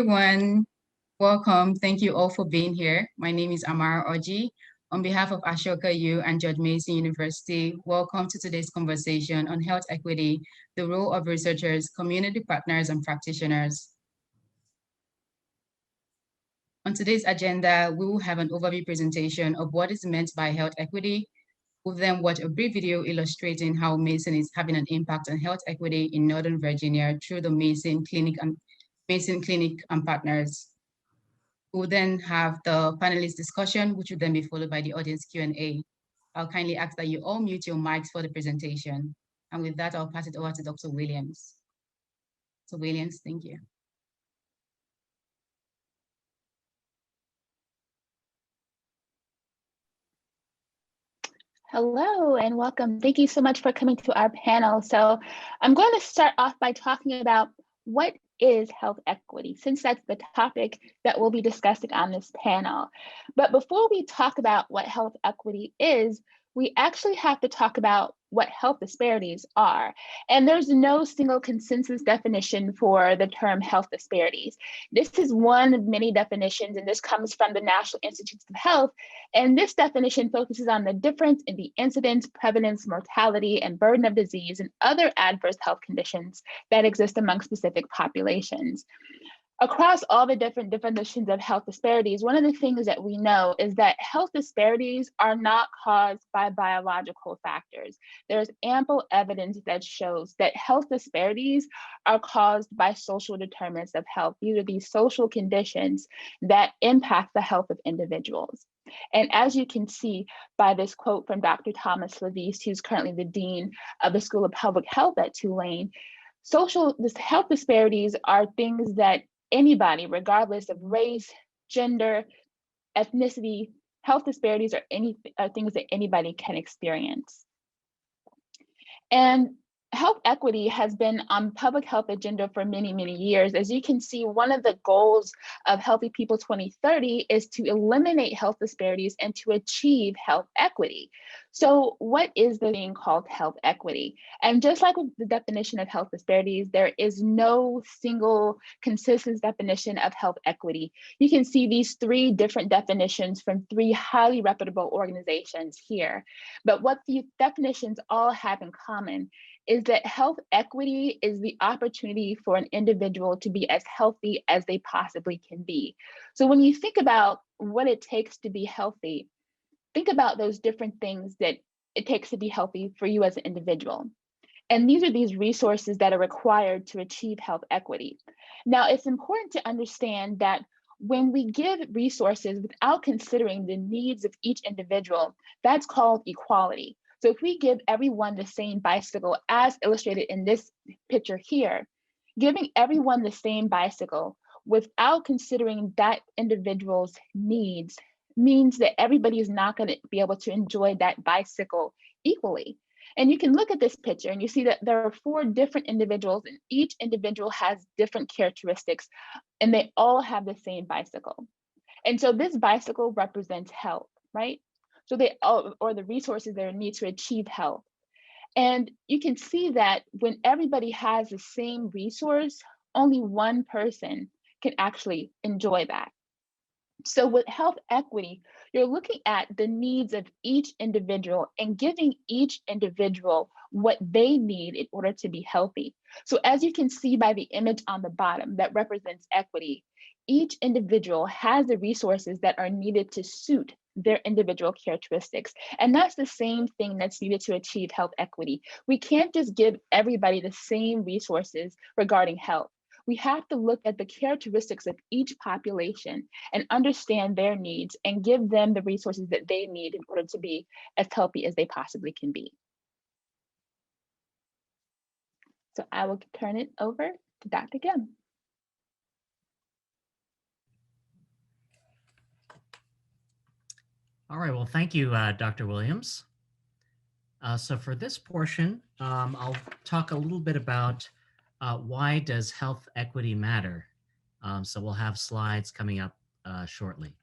everyone. Welcome. Thank you all for being here. My name is Amara Oji. On behalf of Ashoka U and George Mason University, welcome to today's conversation on health equity, the role of researchers, community partners, and practitioners. On today's agenda, we will have an overview presentation of what is meant by health equity. We'll then watch a brief video illustrating how Mason is having an impact on health equity in Northern Virginia through the Mason Clinic and partners. We'll then have the panelist discussion, which will then be followed by the audience Q&A. I'll kindly ask that you all mute your mics for the presentation. And with that, I'll pass it over to Dr. Williams. So Williams, thank you. Hello and welcome. Thank you so much for coming to our panel. So I'm going to start off by talking about what is health equity, since that's the topic that we'll be discussing on this panel. But before we talk about what health equity is, we actually have to talk about what health disparities are. And there's no single consensus definition for the term health disparities. This is one of many definitions, and this comes from the National Institutes of Health. And this definition focuses on the difference in the incidence, prevalence, mortality, and burden of disease and other adverse health conditions that exist among specific populations. Across all the different definitions of health disparities, one of the things that we know is that health disparities are not caused by biological factors. There's ample evidence that shows that health disparities are caused by social determinants of health. These are these social conditions that impact the health of individuals. And as you can see by this quote from Dr. Thomas Levis, who's currently the Dean of the School of Public Health at Tulane, health disparities are things that anybody, regardless of race, gender, ethnicity, health disparities are things that anybody can experience. And health equity has been on public health agenda for many, many years. As you can see, one of the goals of Healthy People 2030 is to eliminate health disparities and to achieve health equity. So what is the thing called health equity? And just like with the definition of health disparities, there is no single consistent definition of health equity. You can see these three different definitions from three highly reputable organizations here. But what these definitions all have in common is that health equity is the opportunity for an individual to be as healthy as they possibly can be. So when you think about what it takes to be healthy, think about those different things that it takes to be healthy for you as an individual. And these are these resources that are required to achieve health equity. Now, it's important to understand that when we give resources without considering the needs of each individual, that's called equality. So if we give everyone the same bicycle, as illustrated in this picture here, giving everyone the same bicycle without considering that individual's needs means that everybody is not going to be able to enjoy that bicycle equally. And you can look at this picture and you see that there are four different individuals, and each individual has different characteristics, and they all have the same bicycle. And so this bicycle represents health, right? So or the resources they need to achieve health. And you can see that when everybody has the same resource, only one person can actually enjoy that. So with health equity, you're looking at the needs of each individual and giving each individual what they need in order to be healthy. So as you can see by the image on the bottom that represents equity, each individual has the resources that are needed to suit their individual characteristics. And that's the same thing that's needed to achieve health equity. We can't just give everybody the same resources regarding health. We have to look at the characteristics of each population and understand their needs and give them the resources that they need in order to be as healthy as they possibly can be. So I will turn it over to Dr. Kim. All right, well, thank you, Dr. Williams. So for this portion, I'll talk a little bit about why does health equity matter? So we'll have slides coming up shortly.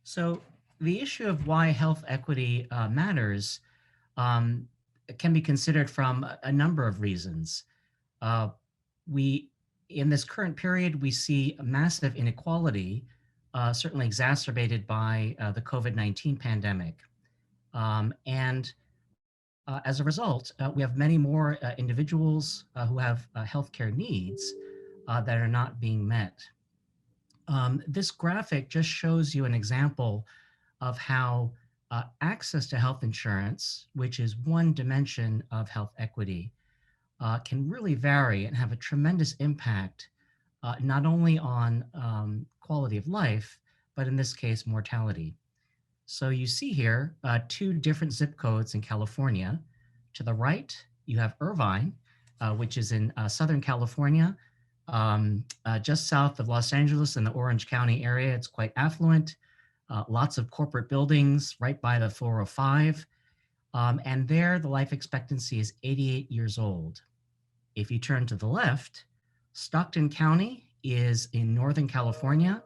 So the issue of why health equity matters um, can be considered from a number of reasons. Uh, we, in this current period, we see a massive inequality, certainly exacerbated by the COVID-19 pandemic. And as a result, we have many more individuals who have healthcare needs that are not being met. This graphic just shows you an example of how access to health insurance, which is one dimension of health equity, can really vary and have a tremendous impact, not only on quality of life, but in this case, mortality. So you see here two different zip codes in California. To the right, you have Irvine, which is in Southern California, just south of Los Angeles in the Orange County area. It's quite affluent, lots of corporate buildings right by the 405. And there, the life expectancy is 88 years old. If you turn to the left, Stockton County is in Northern California.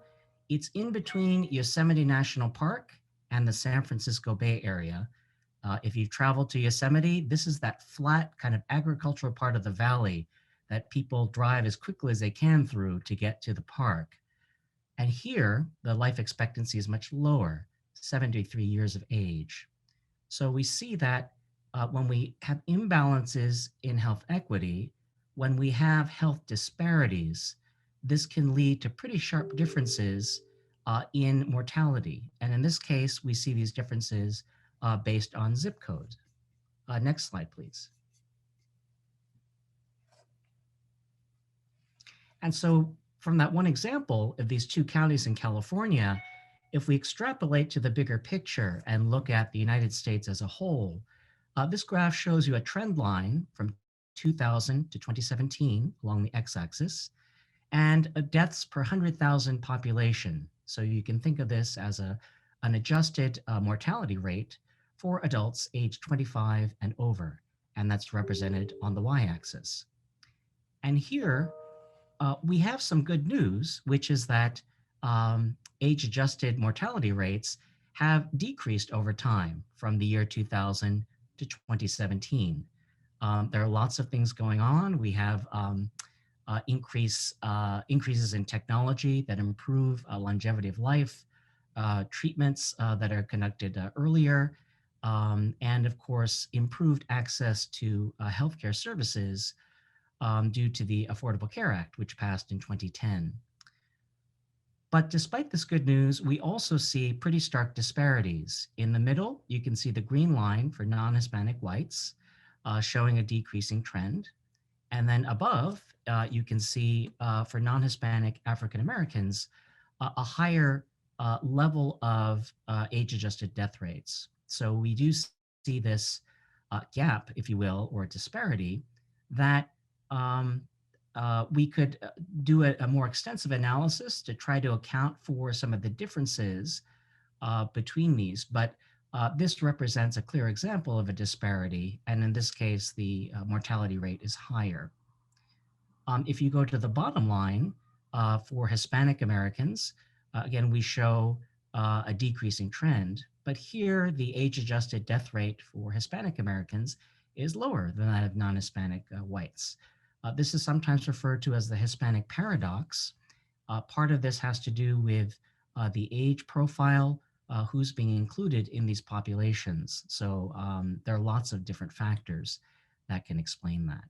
It's in between Yosemite National Park and the San Francisco Bay Area. If you've traveled to Yosemite, this is that flat kind of agricultural part of the valley that people drive as quickly as they can through to get to the park. And here, the life expectancy is much lower, 73 years of age. So we see that when we have imbalances in health equity, when we have health disparities, this can lead to pretty sharp differences in mortality. And in this case, we see these differences based on zip code. Next slide, please. And so from that one example of these two counties in California, if we extrapolate to the bigger picture and look at the United States as a whole, this graph shows you a trend line from 2000 to 2017 along the x-axis, and deaths per 100,000 population. So you can think of this as an adjusted mortality rate for adults aged 25 and over, and that's represented on the y-axis. And here, we have some good news, which is that age-adjusted mortality rates have decreased over time from the year 2000 to 2017. There are lots of things going on. We have increases in technology that improve longevity of life, treatments that are conducted earlier, and of course, improved access to healthcare services due to the Affordable Care Act, which passed in 2010. But despite this good news, we also see pretty stark disparities. In the middle, you can see the green line for non-Hispanic whites showing a decreasing trend. And then above, you can see for non-Hispanic African Americans, a higher level of age-adjusted death rates. So we do see this gap, if you will, or disparity that we could do a more extensive analysis to try to account for some of the differences between these, but this represents a clear example of a disparity, and in this case, the mortality rate is higher. If you go to the bottom line for Hispanic Americans, again, we show a decreasing trend, but here the age-adjusted death rate for Hispanic Americans is lower than that of non-Hispanic whites. This is sometimes referred to as the Hispanic paradox. Part of this has to do with the age profile, who's being included in these populations. So there are lots of different factors that can explain that.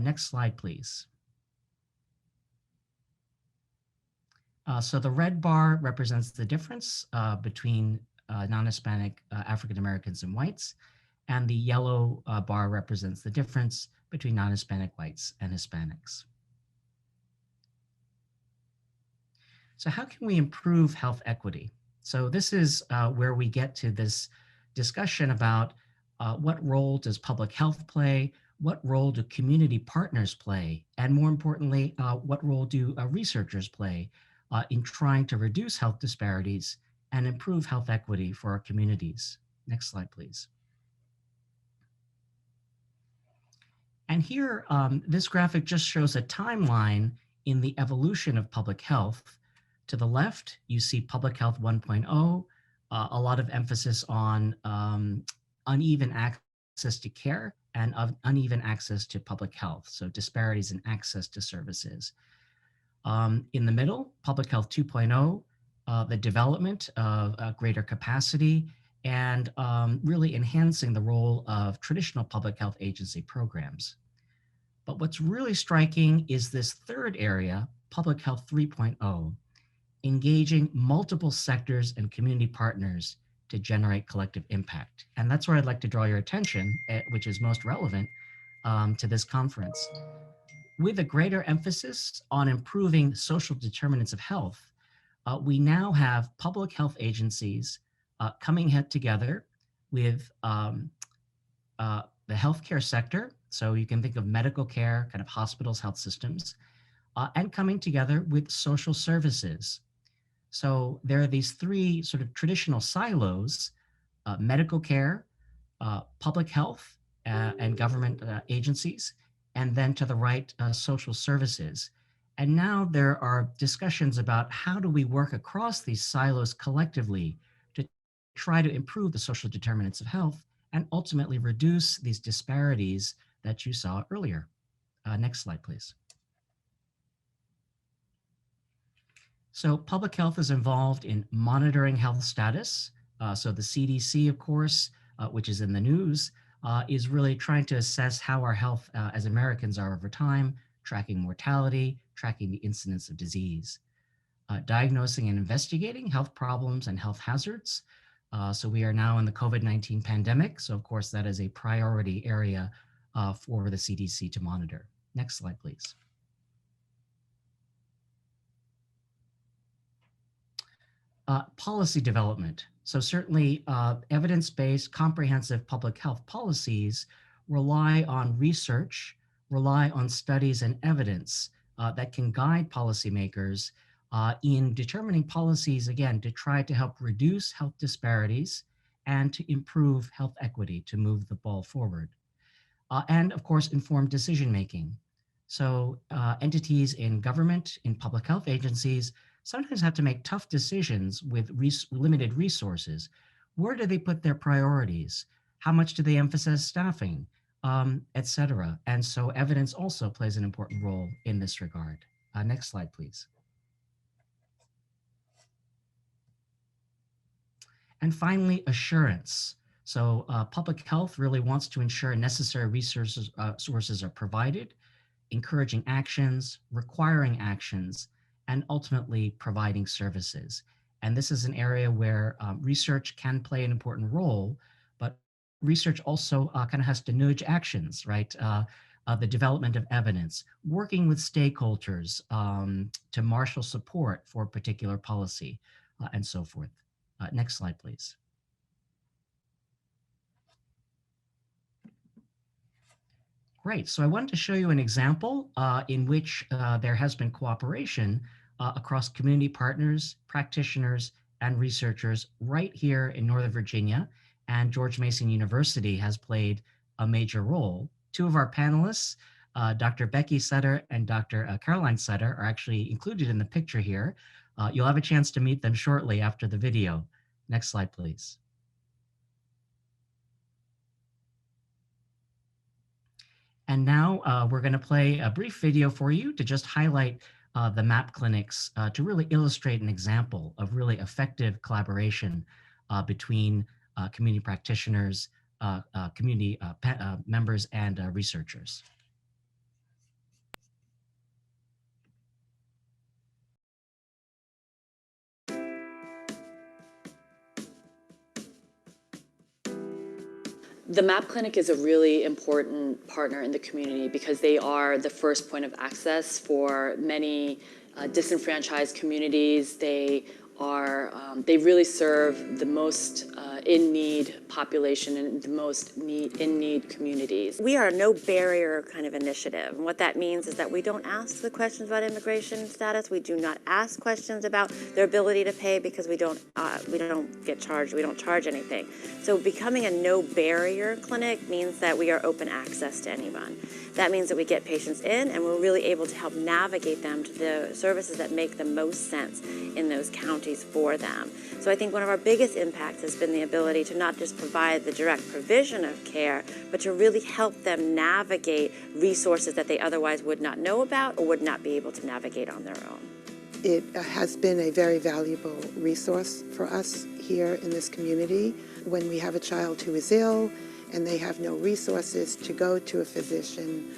Next slide, please. So the red bar represents the difference between non-Hispanic African Americans and whites, and the yellow bar represents the difference between non-Hispanic whites and Hispanics. So how can we improve health equity? So this is where we get to this discussion about what role does public health play, what role do community partners play, and more importantly, what role do researchers play in trying to reduce health disparities and improve health equity for our communities. Next slide, please. And here, this graphic just shows a timeline in the evolution of public health To the left, you see Public Health 1.0, a lot of emphasis on uneven access to care and uneven access to public health, so disparities in access to services. In the middle, Public Health 2.0, the development of greater capacity and really enhancing the role of traditional public health agency programs. But what's really striking is this third area, Public Health 3.0, engaging multiple sectors and community partners to generate collective impact. And that's where I'd like to draw your attention, which is most relevant to this conference. With a greater emphasis on improving social determinants of health, we now have public health agencies coming together with the healthcare sector. So you can think of medical care, kind of hospitals, health systems, and coming together with social services. So there are these three sort of traditional silos, medical care, public health, and government agencies, and then to the right, social services. And now there are discussions about how do we work across these silos collectively to try to improve the social determinants of health and ultimately reduce these disparities that you saw earlier. Next slide, please. So public health is involved in monitoring health status. So the CDC, of course, which is in the news, is really trying to assess how our health as Americans are over time, tracking mortality, tracking the incidence of disease, diagnosing and investigating health problems and health hazards. So we are now in the COVID-19 pandemic. So of course, that is a priority area for the CDC to monitor. Next slide, please. Policy development. So certainly evidence-based comprehensive public health policies rely on research, rely on studies and evidence that can guide policymakers in determining policies, again, to try to help reduce health disparities and to improve health equity to move the ball forward. And of course, informed decision-making. So entities in government, in public health agencies, sometimes have to make tough decisions with limited resources. Where do they put their priorities? How much do they emphasize staffing, et cetera? And so evidence also plays an important role in this regard. Next slide, please. And finally, assurance. So public health really wants to ensure necessary resources are provided, encouraging actions, requiring actions, and ultimately providing services. And this is an area where research can play an important role, but research also kind of has to nudge actions, right? The development of evidence, working with stakeholders to marshal support for particular policy, and so forth. Next slide, please. Great, so I wanted to show you an example in which there has been cooperation across community partners, practitioners, and researchers right here in Northern Virginia, and George Mason University has played a major role. Two of our panelists, Dr. Becky Sutter and Dr. Caroline Sutter, are actually included in the picture here. You'll have a chance to meet them shortly after the video. Next slide, please. And now we're going to play a brief video for you to just highlight the MAP clinics to really illustrate an example of really effective collaboration between community practitioners, community members, and researchers. The MAP Clinic is a really important partner in the community because they are the first point of access for many disenfranchised communities. They really serve the most in-need population and the most in-need communities. We are a no barrier kind of initiative. And what that means is that we don't ask the questions about immigration status. We do not ask questions about their ability to pay because we don't get charged. We don't charge anything. So becoming a no barrier clinic means that we are open access to anyone. That means that we get patients in and we're really able to help navigate them to the services that make the most sense in those counties for them. So I think one of our biggest impacts has been the ability to not just provide the direct provision of care, but to really help them navigate resources that they otherwise would not know about or would not be able to navigate on their own. It has been a very valuable resource for us here in this community. When we have a child who is ill and they have no resources to go to a physician,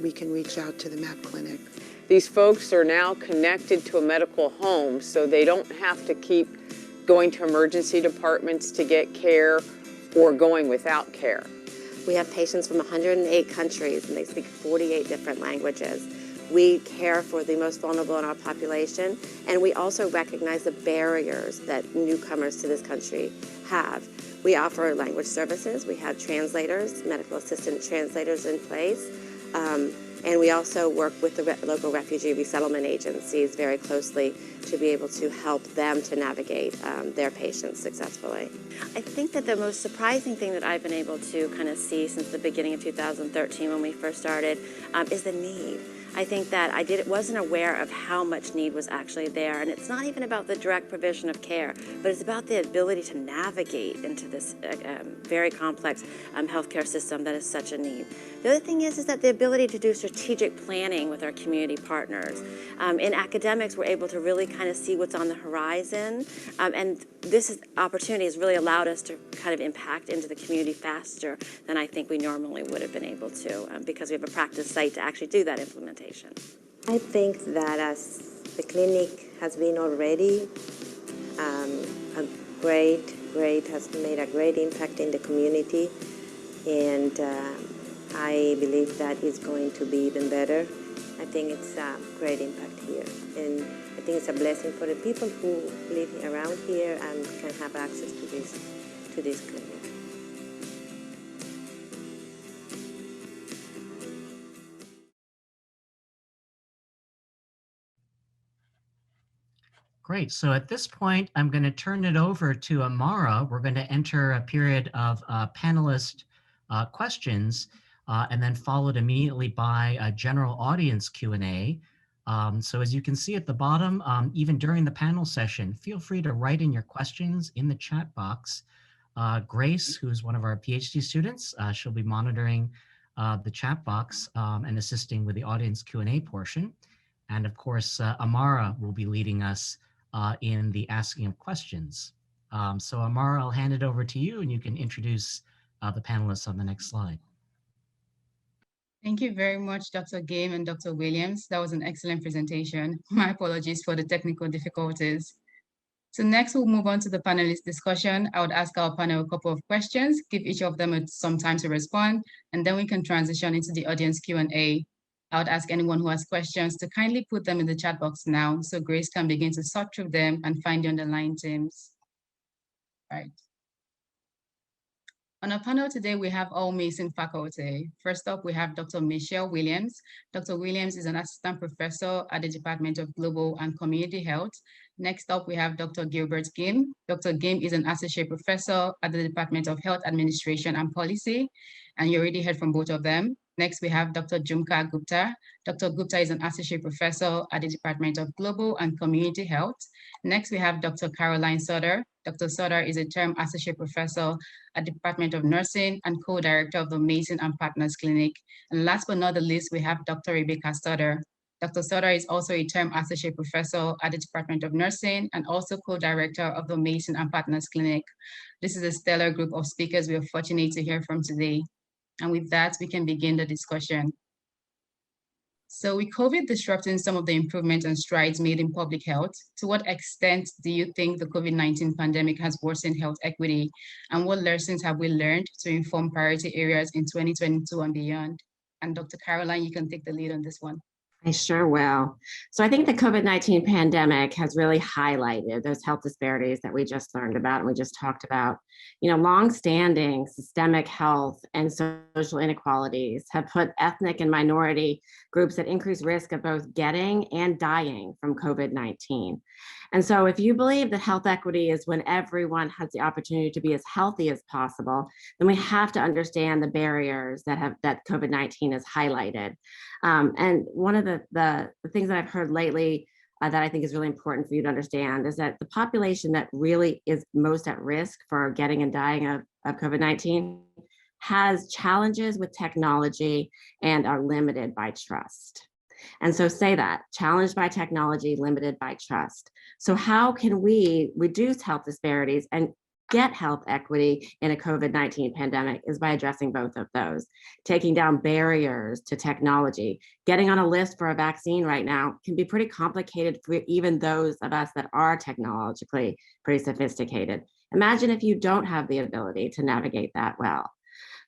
we can reach out to the MAP clinic. These folks are now connected to a medical home, so they don't have to keep going to emergency departments to get care or going without care. We have patients from 108 countries and they speak 48 different languages. We care for the most vulnerable in our population, and we also recognize the barriers that newcomers to this country have. We offer language services. We have translators, medical assistant translators in place. And we also work with the local refugee resettlement agencies very closely to be able to help them to navigate their patients successfully. I think that the most surprising thing that I've been able to kind of see since the beginning of 2013 when we first started is the need. I think that wasn't aware of how much need was actually there, and it's not even about the direct provision of care, but it's about the ability to navigate into this very complex healthcare system that is such a need. The other thing is that the ability to do strategic planning with our community partners. In academics, we're able to really kind of see what's on the horizon, and this opportunity has really allowed us to kind of impact into the community faster than I think we normally would have been able to, because we have a practice site to actually do that implementation. I think that as the clinic has been already has made a great impact in the community, and I believe that it's going to be even better. I think it's a great impact here, and I think it's a blessing for the people who live around here and can have access to this clinic. Great. So at this point, I'm going to turn it over to Amara. We're going to enter a period of panelist questions and then followed immediately by a general audience Q&A. So as you can see at the bottom, even during the panel session, feel free to write in your questions in the chat box. Grace, who's one of our PhD students, she'll be monitoring the chat box and assisting with the audience Q&A portion. And of course, Amara will be leading us in the asking of questions. So Amara, I'll hand it over to you and you can introduce the panelists on the next slide. Thank you very much, Dr. Game and Dr. Williams. That was an excellent presentation. My apologies for the technical difficulties. So next we'll move on to the panelist discussion. I would ask our panel a couple of questions, give each of them some time to respond, and then we can transition into the audience Q&A. I would ask anyone who has questions to kindly put them in the chat box now so Grace can begin to sort through them and find the underlying themes. Right. On our panel today, we have all Mason faculty. First up, we have Dr. Michelle Williams. Dr. Williams is an assistant professor at the Department of Global and Community Health. Next up, we have Dr. Gilbert Gim. Dr. Gim is an associate professor at the Department of Health Administration and Policy, and you already heard from both of them. Next, we have Dr. Jhumka Gupta. Dr. Gupta is an associate professor at the Department of Global and Community Health. Next, we have Dr. Caroline Sutter. Dr. Sutter is a term associate professor at the Department of Nursing and co-director of the Mason and Partners Clinic. And last but not the least, we have Dr. Rebecca Sutter. Dr. Sutter is also a term associate professor at the Department of Nursing and also co-director of the Mason and Partners Clinic. This is a stellar group of speakers we are fortunate to hear from today. And with that, we can begin the discussion. So with COVID disrupting some of the improvements and strides made in public health, to what extent do you think the COVID-19 pandemic has worsened health equity? And what lessons have we learned to inform priority areas in 2022 and beyond? And Dr. Caroline, you can take the lead on this one. I sure will. So I think the COVID-19 pandemic has really highlighted those health disparities that we just learned about and we just talked about. You know, longstanding systemic health and social inequalities have put ethnic and minority groups at increased risk of both getting and dying from COVID-19. And so if you believe that health equity is when everyone has the opportunity to be as healthy as possible, then we have to understand the barriers that COVID-19 has highlighted. And one of the things that I've heard lately that I think is really important for you to understand is that the population that really is most at risk for getting and dying of COVID-19 has challenges with technology and are limited by trust. And so say that, challenged by technology, limited by trust. So how can we reduce health disparities and get health equity in a COVID-19 pandemic is by addressing both of those, taking down barriers to technology. Getting on a list for a vaccine right now can be pretty complicated for even those of us that are technologically pretty sophisticated. Imagine if you don't have the ability to navigate that well.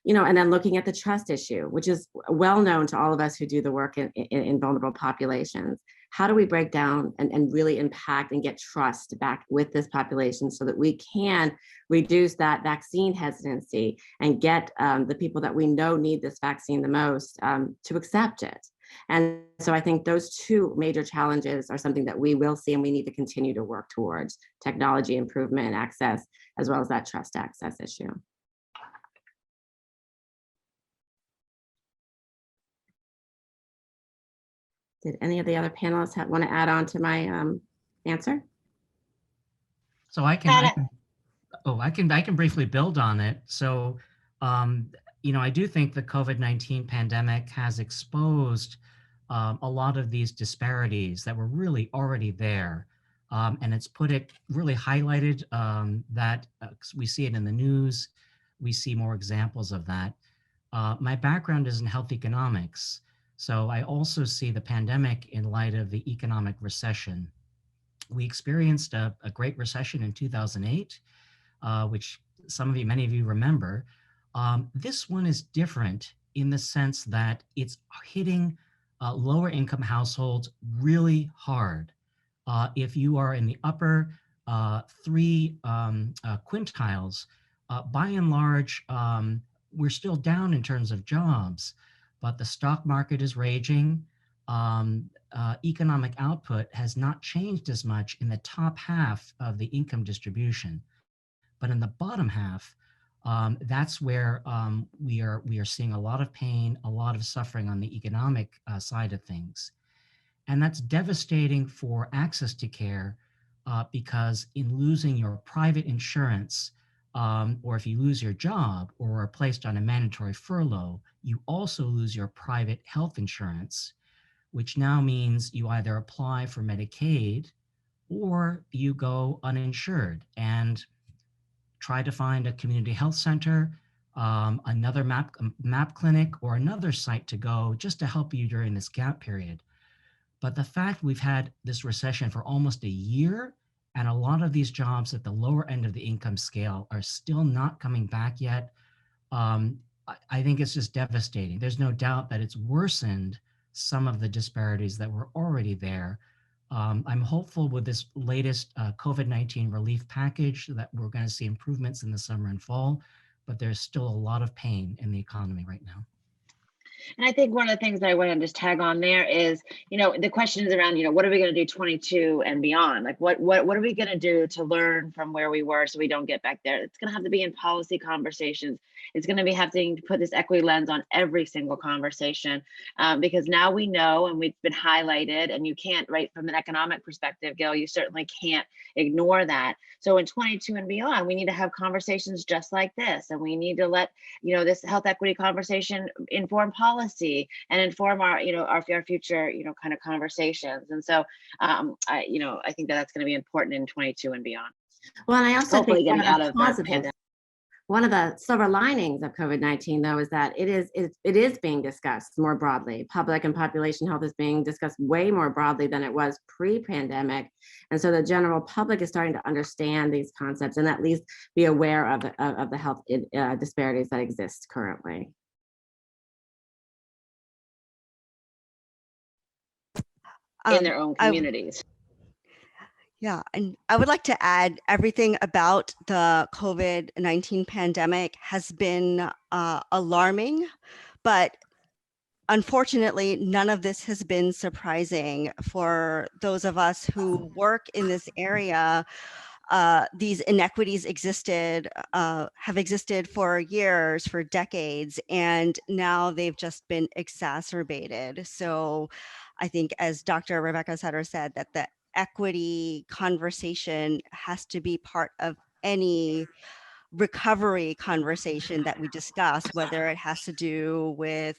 You know, and then looking at the trust issue, which is well known to all of us who do the work in vulnerable populations. How do we break down and really impact and get trust back with this population so that we can reduce that vaccine hesitancy and get the people that we know need this vaccine the most to accept it? And so I think those two major challenges are something that we will see and we need to continue to work towards: technology improvement and access, as well as that trust access issue. Did any of the other panelists want to add on to my answer? So I can briefly build on it. So, you know, I do think the COVID-19 pandemic has exposed a lot of these disparities that were really already there. And it's really highlighted that we see it in the news. We see more examples of that. My background is in health economics. So I also see the pandemic in light of the economic recession. We experienced a Great Recession in 2008, which many of you remember. This one is different in the sense that it's hitting lower income households really hard. If you are in the upper three quintiles, by and large, we're still down in terms of jobs, but the stock market is raging. Economic output has not changed as much in the top half of the income distribution. But in the bottom half, that's where we are seeing a lot of pain, a lot of suffering on the economic side of things. And that's devastating for access to care because in losing your private insurance, or if you lose your job or are placed on a mandatory furlough, you also lose your private health insurance, which now means you either apply for Medicaid or you go uninsured and try to find a community health center, another MAP clinic, or another site to go just to help you during this gap period. But the fact we've had this recession for almost a year, and a lot of these jobs at the lower end of the income scale are still not coming back yet, I think it's just devastating. There's no doubt that it's worsened some of the disparities that were already there. I'm hopeful with this latest COVID-19 relief package that we're going to see improvements in the summer and fall, but there's still a lot of pain in the economy right now. And I think one of the things that I want to just tag on there is, you know, the questions around, you know, what are we going to do 22 and beyond? Like, what are we going to do to learn from where we were so we don't get back there? It's going to have to be in policy conversations. It's going to be having to put this equity lens on every single conversation because now we know, and we've been highlighted, and you can't, right, from an economic perspective, Gail, you certainly can't ignore that. So in 22 and beyond, we need to have conversations just like this, and we need to let, you know, this health equity conversation inform policy and inform our, you know, our future, you know, kind of conversations. And so, you know, I think that that's going to be important in 22 and beyond. Well, and I also Hopefully think getting out of the pandemic. One of the silver linings of COVID-19, though, is that it is being discussed more broadly. Public and population health is being discussed way more broadly than it was pre-pandemic. And so the general public is starting to understand these concepts and at least be aware of the health disparities that exist currently. in their own I- communities. Yeah, and I would like to add everything about the COVID-19 pandemic has been alarming, but unfortunately, none of this has been surprising for those of us who work in this area. These inequities have existed for years, for decades, and now they've just been exacerbated. So I think, as Dr. Rebecca Sutter said, that the equity conversation has to be part of any recovery conversation that we discuss, whether it has to do with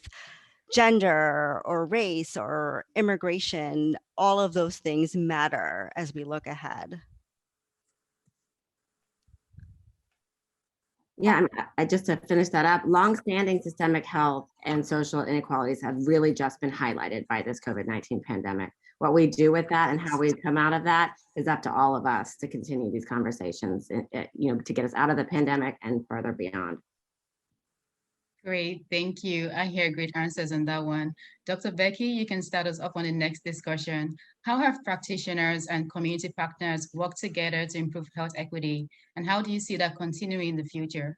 gender or race or immigration. All of those things matter as we look ahead. Yeah, just to finish that up, longstanding systemic health and social inequalities have really just been highlighted by this COVID-19 pandemic. What we do with that and how we come out of that is up to all of us to continue these conversations, to get us out of the pandemic and further beyond. Great, thank you. I hear great answers on that one. Dr. Becky, you can start us off on the next discussion. How have practitioners and community partners worked together to improve health equity? And how do you see that continuing in the future?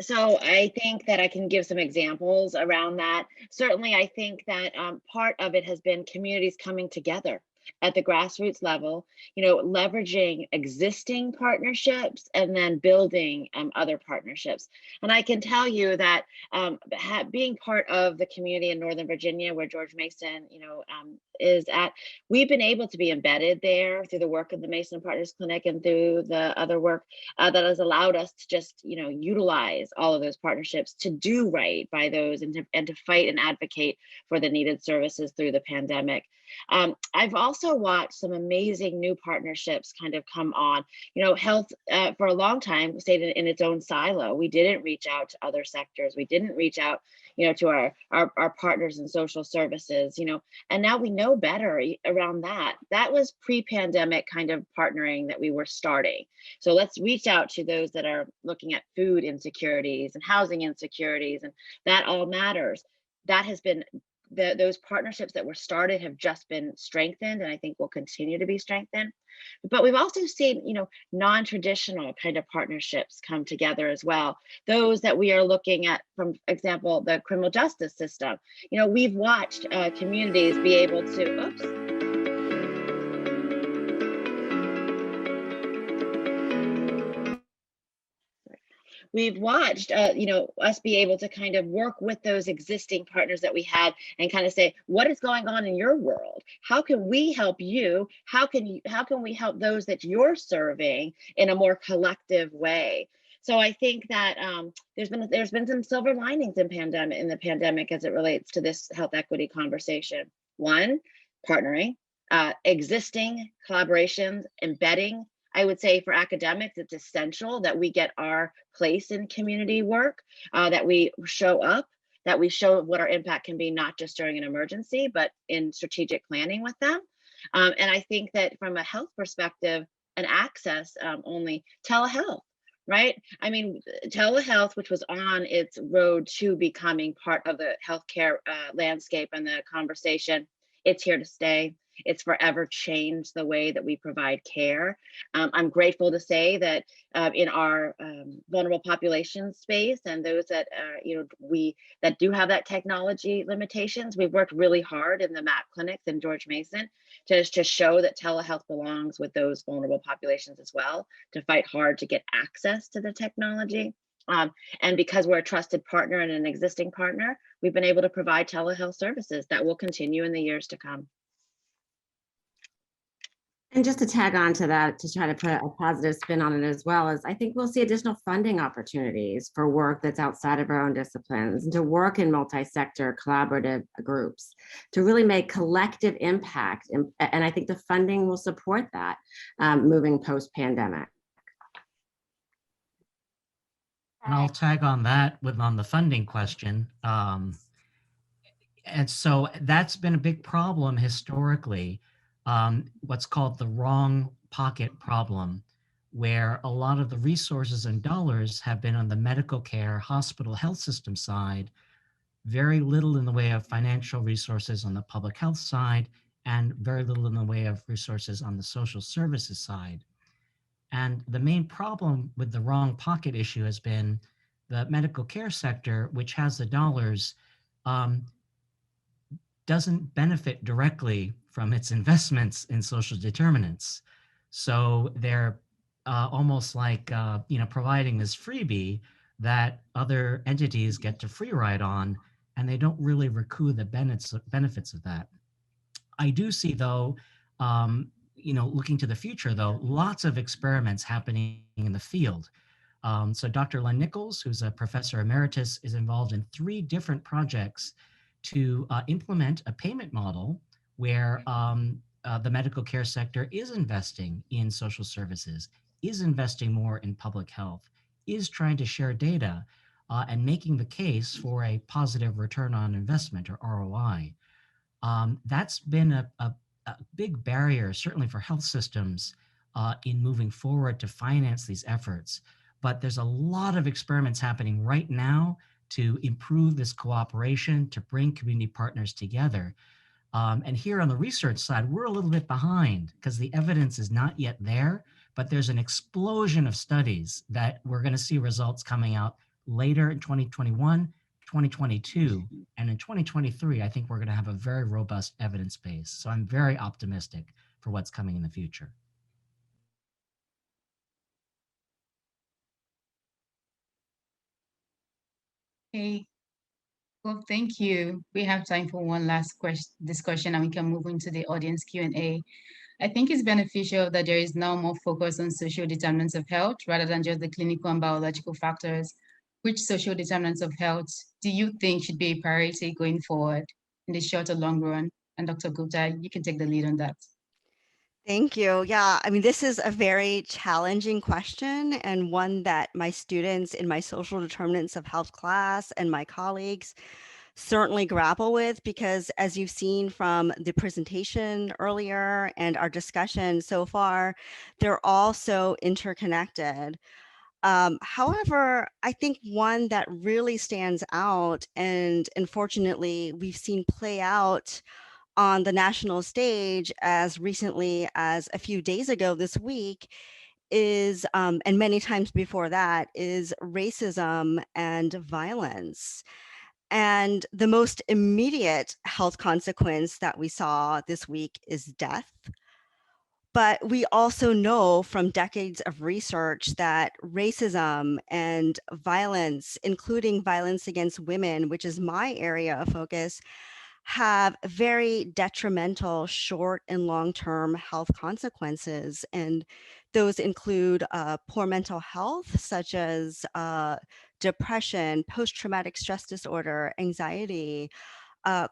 So I think that I can give some examples around that. Certainly, I think that part of it has been communities coming together at the grassroots level, leveraging existing partnerships and then building other partnerships. And I can tell you that being part of the community in Northern Virginia, where George Mason, is at, we've been able to be embedded there through the work of the Mason Partners Clinic and through the other work that has allowed us to just, utilize all of those partnerships to do right by those and to fight and advocate for the needed services through the pandemic. I've also watched some amazing new partnerships kind of come on. Health for a long time stayed in its own silo. We didn't reach out to other sectors. We didn't reach out, to our partners in social services, and now we know better around that. That was pre-pandemic kind of partnering that we were starting. So let's reach out to those that are looking at food insecurities and housing insecurities, and that all matters. That has been those partnerships that were started have just been strengthened, and I think will continue to be strengthened. But we've also seen, non-traditional kind of partnerships come together as well. Those that we are looking at, from example, the criminal justice system. We've watched communities be able to, we've watched, us be able to kind of work with those existing partners that we had and kind of say, what is going on in your world? How can we help you? How can we help those that you're serving in a more collective way? So I think that there's been some silver linings in the pandemic as it relates to this health equity conversation. One, partnering, existing collaborations, embedding. I would say for academics, it's essential that we get our place in community work, that we show up, that we show what our impact can be, not just during an emergency, but in strategic planning with them. And I think that from a health perspective, and access only, telehealth, right? I mean, telehealth, which was on its road to becoming part of the healthcare landscape and the conversation, it's here to stay. It's forever changed the way that we provide care. I'm grateful to say that in our vulnerable population space and those that that do have that technology limitations, we've worked really hard in the MAP clinics in George Mason to show that telehealth belongs with those vulnerable populations as well, to fight hard to get access to the technology. And because we're a trusted partner and an existing partner, we've been able to provide telehealth services that will continue in the years to come. And just to tag on to that, to try to put a positive spin on it as well, is I think we'll see additional funding opportunities for work that's outside of our own disciplines, and to work in multi-sector collaborative groups to really make collective impact. And I think the funding will support that moving post-pandemic. And I'll tag on that on the funding question. And so that's been a big problem historically. What's called the wrong pocket problem, where a lot of the resources and dollars have been on the medical care, hospital health system side, very little in the way of financial resources on the public health side, and very little in the way of resources on the social services side. And the main problem with the wrong pocket issue has been the medical care sector, which has the dollars, um, doesn't benefit directly from its investments in social determinants. So they're almost like providing this freebie that other entities get to free ride on, and they don't really recoup the benefits of that. I do see, though, looking to the future, though, lots of experiments happening in the field. So Dr. Len Nichols, who's a professor emeritus, is involved in 3 different projects to implement a payment model where the medical care sector is investing in social services, is investing more in public health, is trying to share data, and making the case for a positive return on investment, or ROI. That's been a big barrier, certainly for health systems, in moving forward to finance these efforts. But there's a lot of experiments happening right now to improve this cooperation, to bring community partners together. And here on the research side, we're a little bit behind because the evidence is not yet there, but there's an explosion of studies that we're going to see results coming out later in 2021, 2022, and in 2023, I think we're going to have a very robust evidence base. So I'm very optimistic for what's coming in the future. Okay, well, thank you. We have time for one last discussion, and we can move into the audience Q&A. I think it's beneficial that there is now more focus on social determinants of health rather than just the clinical and biological factors. Which social determinants of health do you think should be a priority going forward in the short or long run? And Dr. Gupta, you can take the lead on that. Thank you. Yeah, I mean, this is a very challenging question, and one that my students in my social determinants of health class and my colleagues certainly grapple with, because as you've seen from the presentation earlier and our discussion so far, they're all so interconnected. However, I think one that really stands out, and unfortunately we've seen play out on the national stage as recently as a few days ago this week, is, and many times before that, is racism and violence. And the most immediate health consequence that we saw this week is death. But we also know from decades of research that racism and violence, including violence against women, which is my area of focus, have very detrimental short and long-term health consequences. And those include poor mental health, such as depression, post-traumatic stress disorder, anxiety,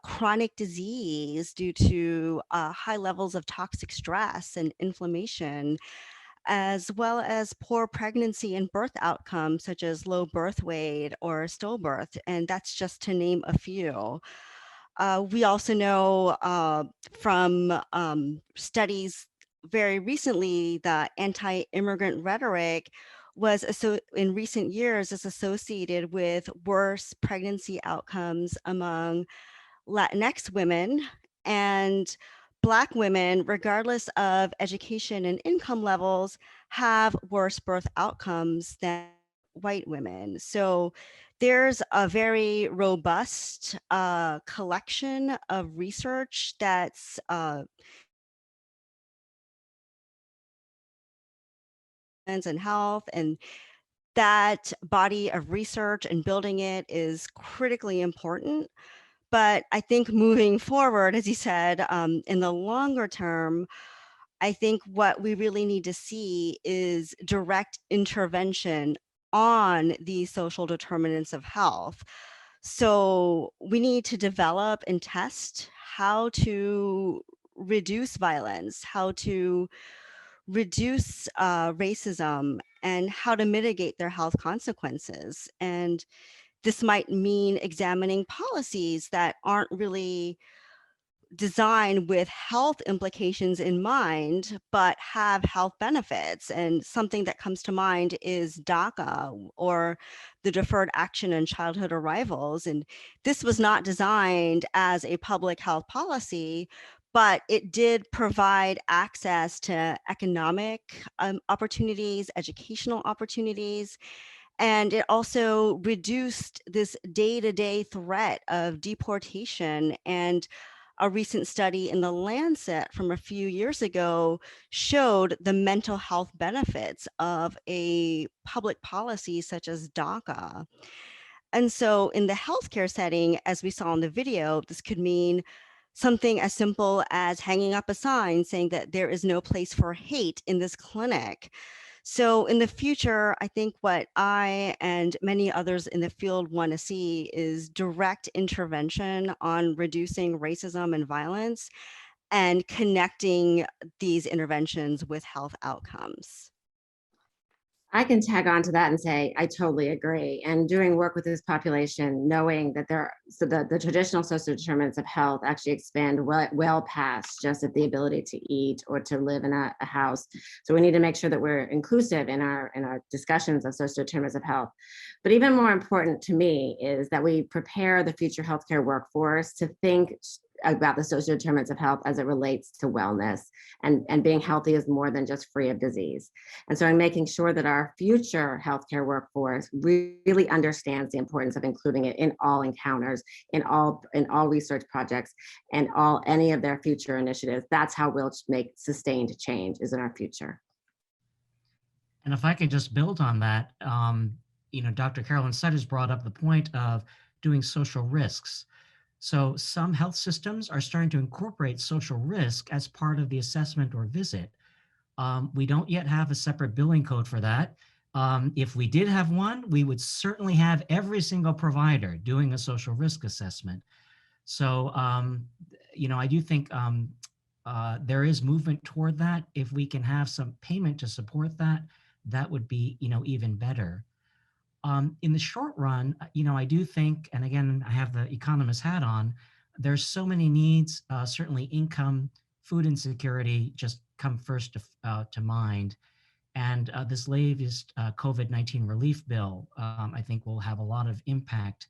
chronic disease due to high levels of toxic stress and inflammation, as well as poor pregnancy and birth outcomes, such as low birth weight or stillbirth. And that's just to name a few. We also know from studies very recently that anti-immigrant rhetoric was in recent years is associated with worse pregnancy outcomes among Latinx women and Black women, regardless of education and income levels, have worse birth outcomes than white women. So there's a very robust collection of research that's and health, and that body of research and building it is critically important. But I think moving forward, as you said, in the longer term, I think what we really need to see is direct intervention on these social determinants of health. So we need to develop and test how to reduce violence, how to reduce racism, and how to mitigate their health consequences. And this might mean examining policies that aren't really design with health implications in mind, but have health benefits. And something that comes to mind is DACA, or the Deferred Action on Childhood Arrivals. And this was not designed as a public health policy, but it did provide access to economic opportunities, educational opportunities, and it also reduced this day-to-day threat of deportation. And a recent study in the Lancet from a few years ago showed the mental health benefits of a public policy such as DACA. And so in the healthcare setting, as we saw in the video, this could mean something as simple as hanging up a sign saying that there is no place for hate in this clinic. So in the future, I think what I and many others in the field want to see is direct intervention on reducing racism and violence and connecting these interventions with health outcomes. I can tag on to that and say, I totally agree. And doing work with this population, knowing that the traditional social determinants of health actually expand well past just the ability to eat or to live in a house. So we need to make sure that we're inclusive in our discussions of social determinants of health. But even more important to me is that we prepare the future healthcare workforce to think about the social determinants of health as it relates to wellness, and being healthy is more than just free of disease. And so I'm making sure that our future healthcare workforce really understands the importance of including it in all encounters, in all research projects, and any of their future initiatives. That's how we'll make sustained change, is in our future. And if I could just build on that, Dr. Carolyn Sutters brought up the point of doing social risks. So some health systems are starting to incorporate social risk as part of the assessment or visit. We don't yet have a separate billing code for that. If we did have one, we would certainly have every single provider doing a social risk assessment. So, I do think there is movement toward that. If we can have some payment to support that, that would be, even better. In the short run, I do think, and again, I have the economist hat on, there's so many needs, certainly income, food insecurity just come first to mind. And this latest COVID-19 relief bill, I think will have a lot of impact,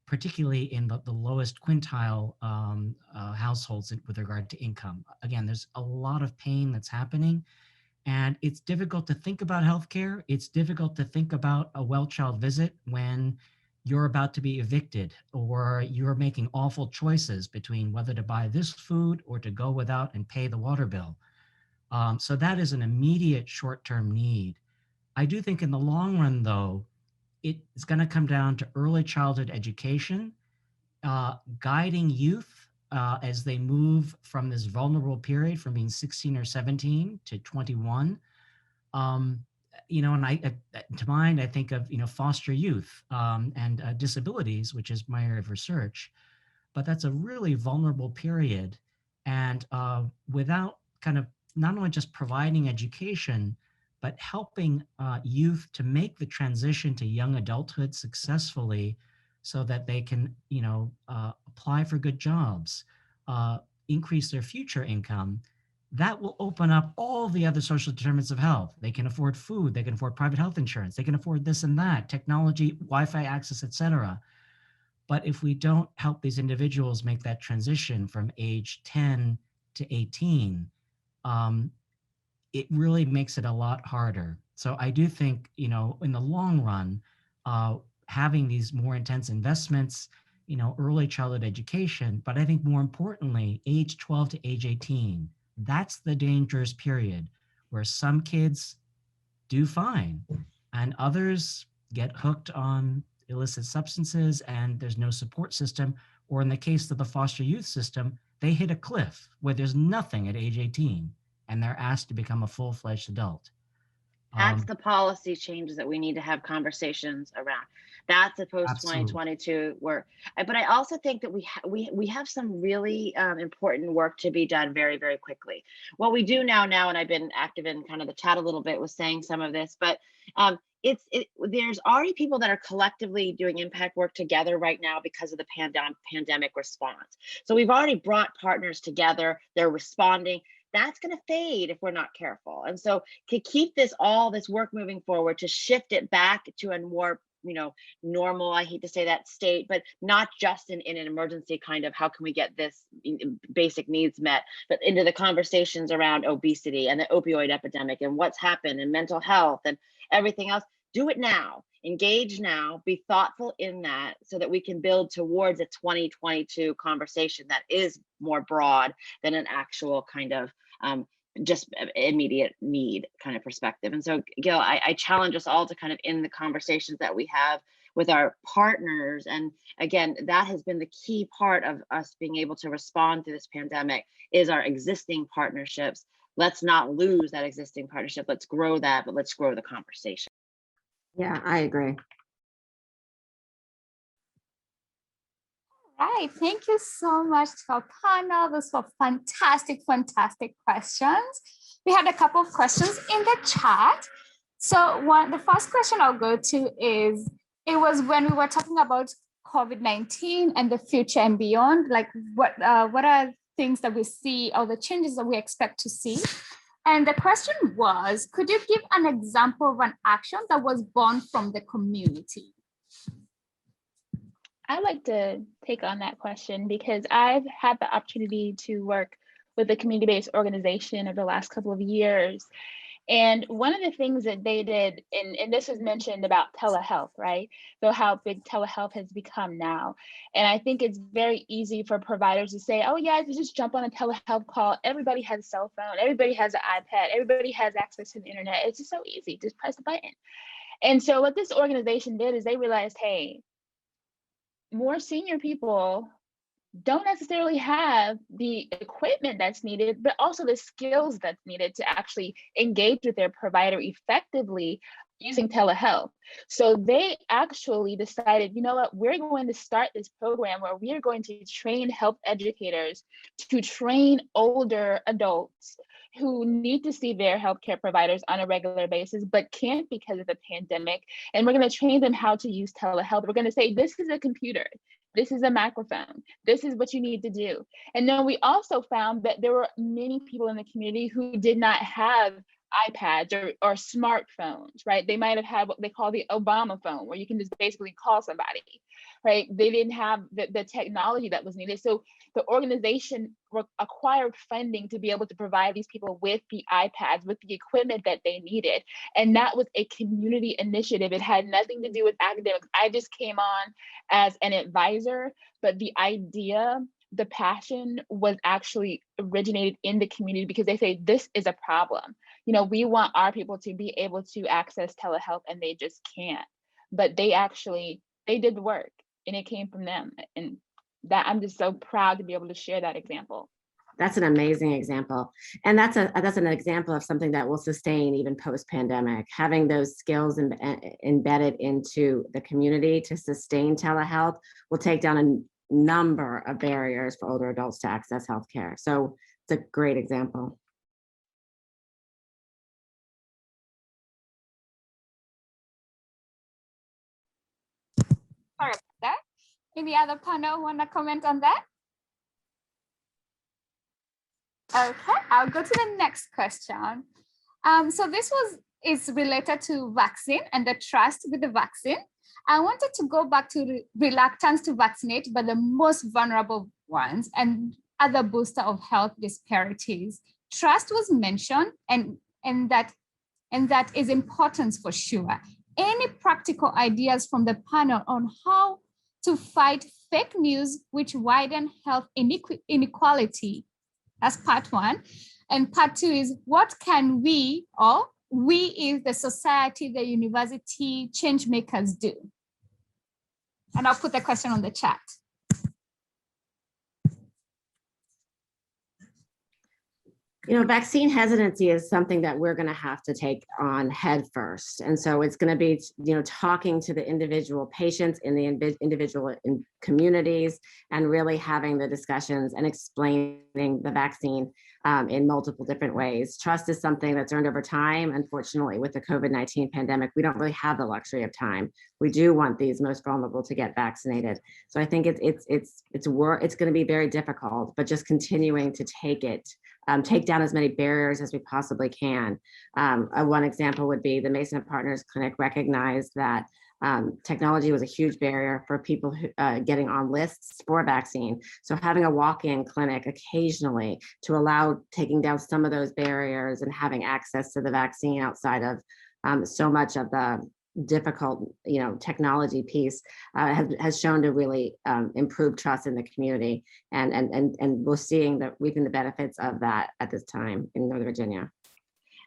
particularly in the lowest quintile households with regard to income. Again, there's a lot of pain that's happening. And it's difficult to think about healthcare. It's difficult to think about a well child visit when you're about to be evicted or you're making awful choices between whether to buy this food or to go without and pay the water bill. So that is an immediate short-term need. I do think in the long run, though, it's going to come down to early childhood education, guiding youth as they move from this vulnerable period from being 16 or 17 to 21. And to mind, I think of, foster youth and disabilities, which is my area of research, but that's a really vulnerable period. And without kind of not only just providing education, but helping youth to make the transition to young adulthood successfully so that they can, apply for good jobs, increase their future income, that will open up all the other social determinants of health. They can afford food, they can afford private health insurance, they can afford this and that, technology, Wi-Fi access, et cetera. But if we don't help these individuals make that transition from age 10 to 18, it really makes it a lot harder. So I do think, in the long run, having these more intense investments, early childhood education, but I think more importantly, age 12 to age 18, that's the dangerous period where some kids do fine and others get hooked on illicit substances and there's no support system. Or in the case of the foster youth system, they hit a cliff where there's nothing at age 18 and they're asked to become a full-fledged adult. That's the policy changes that we need to have conversations around. That's a post 2022 work. But I also think that we have some really important work to be done very, very quickly. What we do now, and I've been active in kind of the chat a little bit, was saying some of this, but there's already people that are collectively doing impact work together right now because of the pandemic response. So we've already brought partners together, they're responding. That's going to fade if we're not careful. And so to keep all this work moving forward, to shift it back to a more normal, I hate to say that, state, but not just in an emergency kind of how can we get this basic needs met, but into the conversations around obesity and the opioid epidemic and what's happened and mental health and everything else. Do it now, engage now, be thoughtful in that so that we can build towards a 2022 conversation that is more broad than an actual kind of just immediate need kind of perspective. And so, Gil, I challenge us all to kind of in the conversations that we have with our partners. And again, that has been the key part of us being able to respond to this pandemic is our existing partnerships. Let's not lose that existing partnership. Let's grow that, but let's grow the conversation. Yeah, I agree. Right, thank you so much to our panel. Those were fantastic questions. We had a couple of questions in the chat. So the first question I'll go to is, it was when we were talking about COVID-19 and the future and beyond, like what are things that we see or the changes that we expect to see? And the question was, could you give an example of an action that was born from the community? I'd like to take on that question because I've had the opportunity to work with a community-based organization over the last couple of years. And one of the things that they did, and this was mentioned about telehealth, right? So how big telehealth has become now. And I think it's very easy for providers to say, oh yeah, just jump on a telehealth call. Everybody has a cell phone, everybody has an iPad, everybody has access to the internet. It's just so easy, just press the button. And so what this organization did is they realized, hey, more senior people don't necessarily have the equipment that's needed, but also the skills that's needed to actually engage with their provider effectively using telehealth. So they actually decided, you know what, we're going to start this program where we are going to train health educators to train older adults who need to see their healthcare providers on a regular basis, but can't because of the pandemic. And we're going to train them how to use telehealth. We're going to say, this is a computer. This is a microphone. This is what you need to do. And then we also found that there were many people in the community who did not have iPads or smartphones, right? They might have had what they call the Obama phone, where you can just basically call somebody, right? They didn't have the technology that was needed. So the organization acquired funding to be able to provide these people with the iPads, with the equipment that they needed. And that was a community initiative. It had nothing to do with academics. I just came on as an advisor, but the idea, the passion was actually originated in the community because they say, this is a problem. You know, we want our people to be able to access telehealth and they just can't. But they did the work and it came from them. And that I'm just so proud to be able to share that example. That's an amazing example. And that's an example of something that will sustain even post-pandemic. Having those skills embedded into the community to sustain telehealth will take down a number of barriers for older adults to access healthcare. So it's a great example. Sorry about that. Any other panel want to comment on that? Okay, I'll go to the next question. So this is related to vaccine and the trust with the vaccine. I wanted to go back to the reluctance to vaccinate by the most vulnerable ones and other booster of health disparities. Trust was mentioned and that is important for sure. Any practical ideas from the panel on how to fight fake news which widen health inequality? That's part one. And part two is, what can we, or we is the society, the university, change makers do? And I'll put the question on the chat. You know, vaccine hesitancy is something that we're going to have to take on head first. And so it's going to be, you know, talking to the individual patients in the individual communities and really having the discussions and explaining the vaccine in multiple different ways. Trust is something that's earned over time. Unfortunately, with the COVID-19 pandemic, we don't really have the luxury of time. We do want these most vulnerable to get vaccinated. So I think it's going to be very difficult, but just continuing to take down as many barriers as we possibly can. One example would be the Mason and Partners Clinic recognized that technology was a huge barrier for people who, getting on lists for vaccine. So having a walk-in clinic occasionally to allow taking down some of those barriers and having access to the vaccine outside of so much of the difficult, you know, technology piece has shown to really improve trust in the community, and we're reaping the benefits of that at this time in Northern Virginia.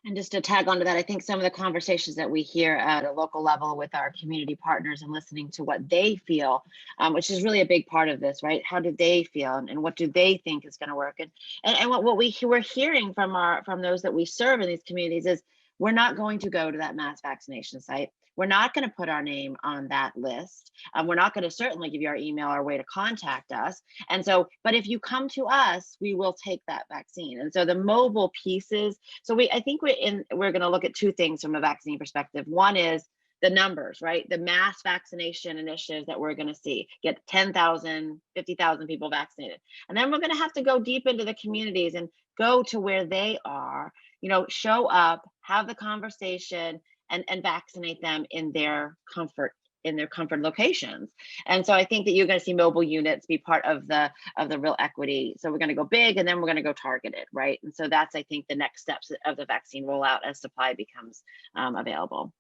And just to tag onto that, I think some of the conversations that we hear at a local level with our community partners and listening to what they feel, which is really a big part of this, right? How do they feel, and what do they think is going to work? And what we're hearing from those that we serve in these communities is we're not going to go to that mass vaccination site. We're not going to put our name on that list. We're not going to certainly give you our email or way to contact us. And so, but if you come to us, we will take that vaccine. And so the mobile pieces. So I think we're going to look at two things from a vaccine perspective. One is the numbers, right? The mass vaccination initiatives that we're going to see, get 10,000, 50,000 people vaccinated. And then we're going to have to go deep into the communities and go to where they are, you know, show up, have the conversation, and vaccinate them in their comfort locations. And so I think that you're going to see mobile units be part of the real equity. So we're going to go big, and then we're going to go targeted, right? And so that's, I think, the next steps of the vaccine rollout as supply becomes available.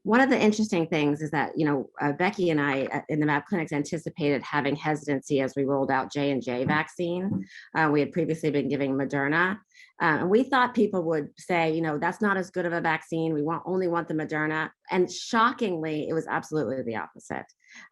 One of the interesting things is that, you know, Becky and I in the MAP clinics anticipated having hesitancy as we rolled out J&J vaccine. We had previously been giving Moderna. And we thought people would say, you know, that's not as good of a vaccine. We only want the Moderna. And shockingly, it was absolutely the opposite.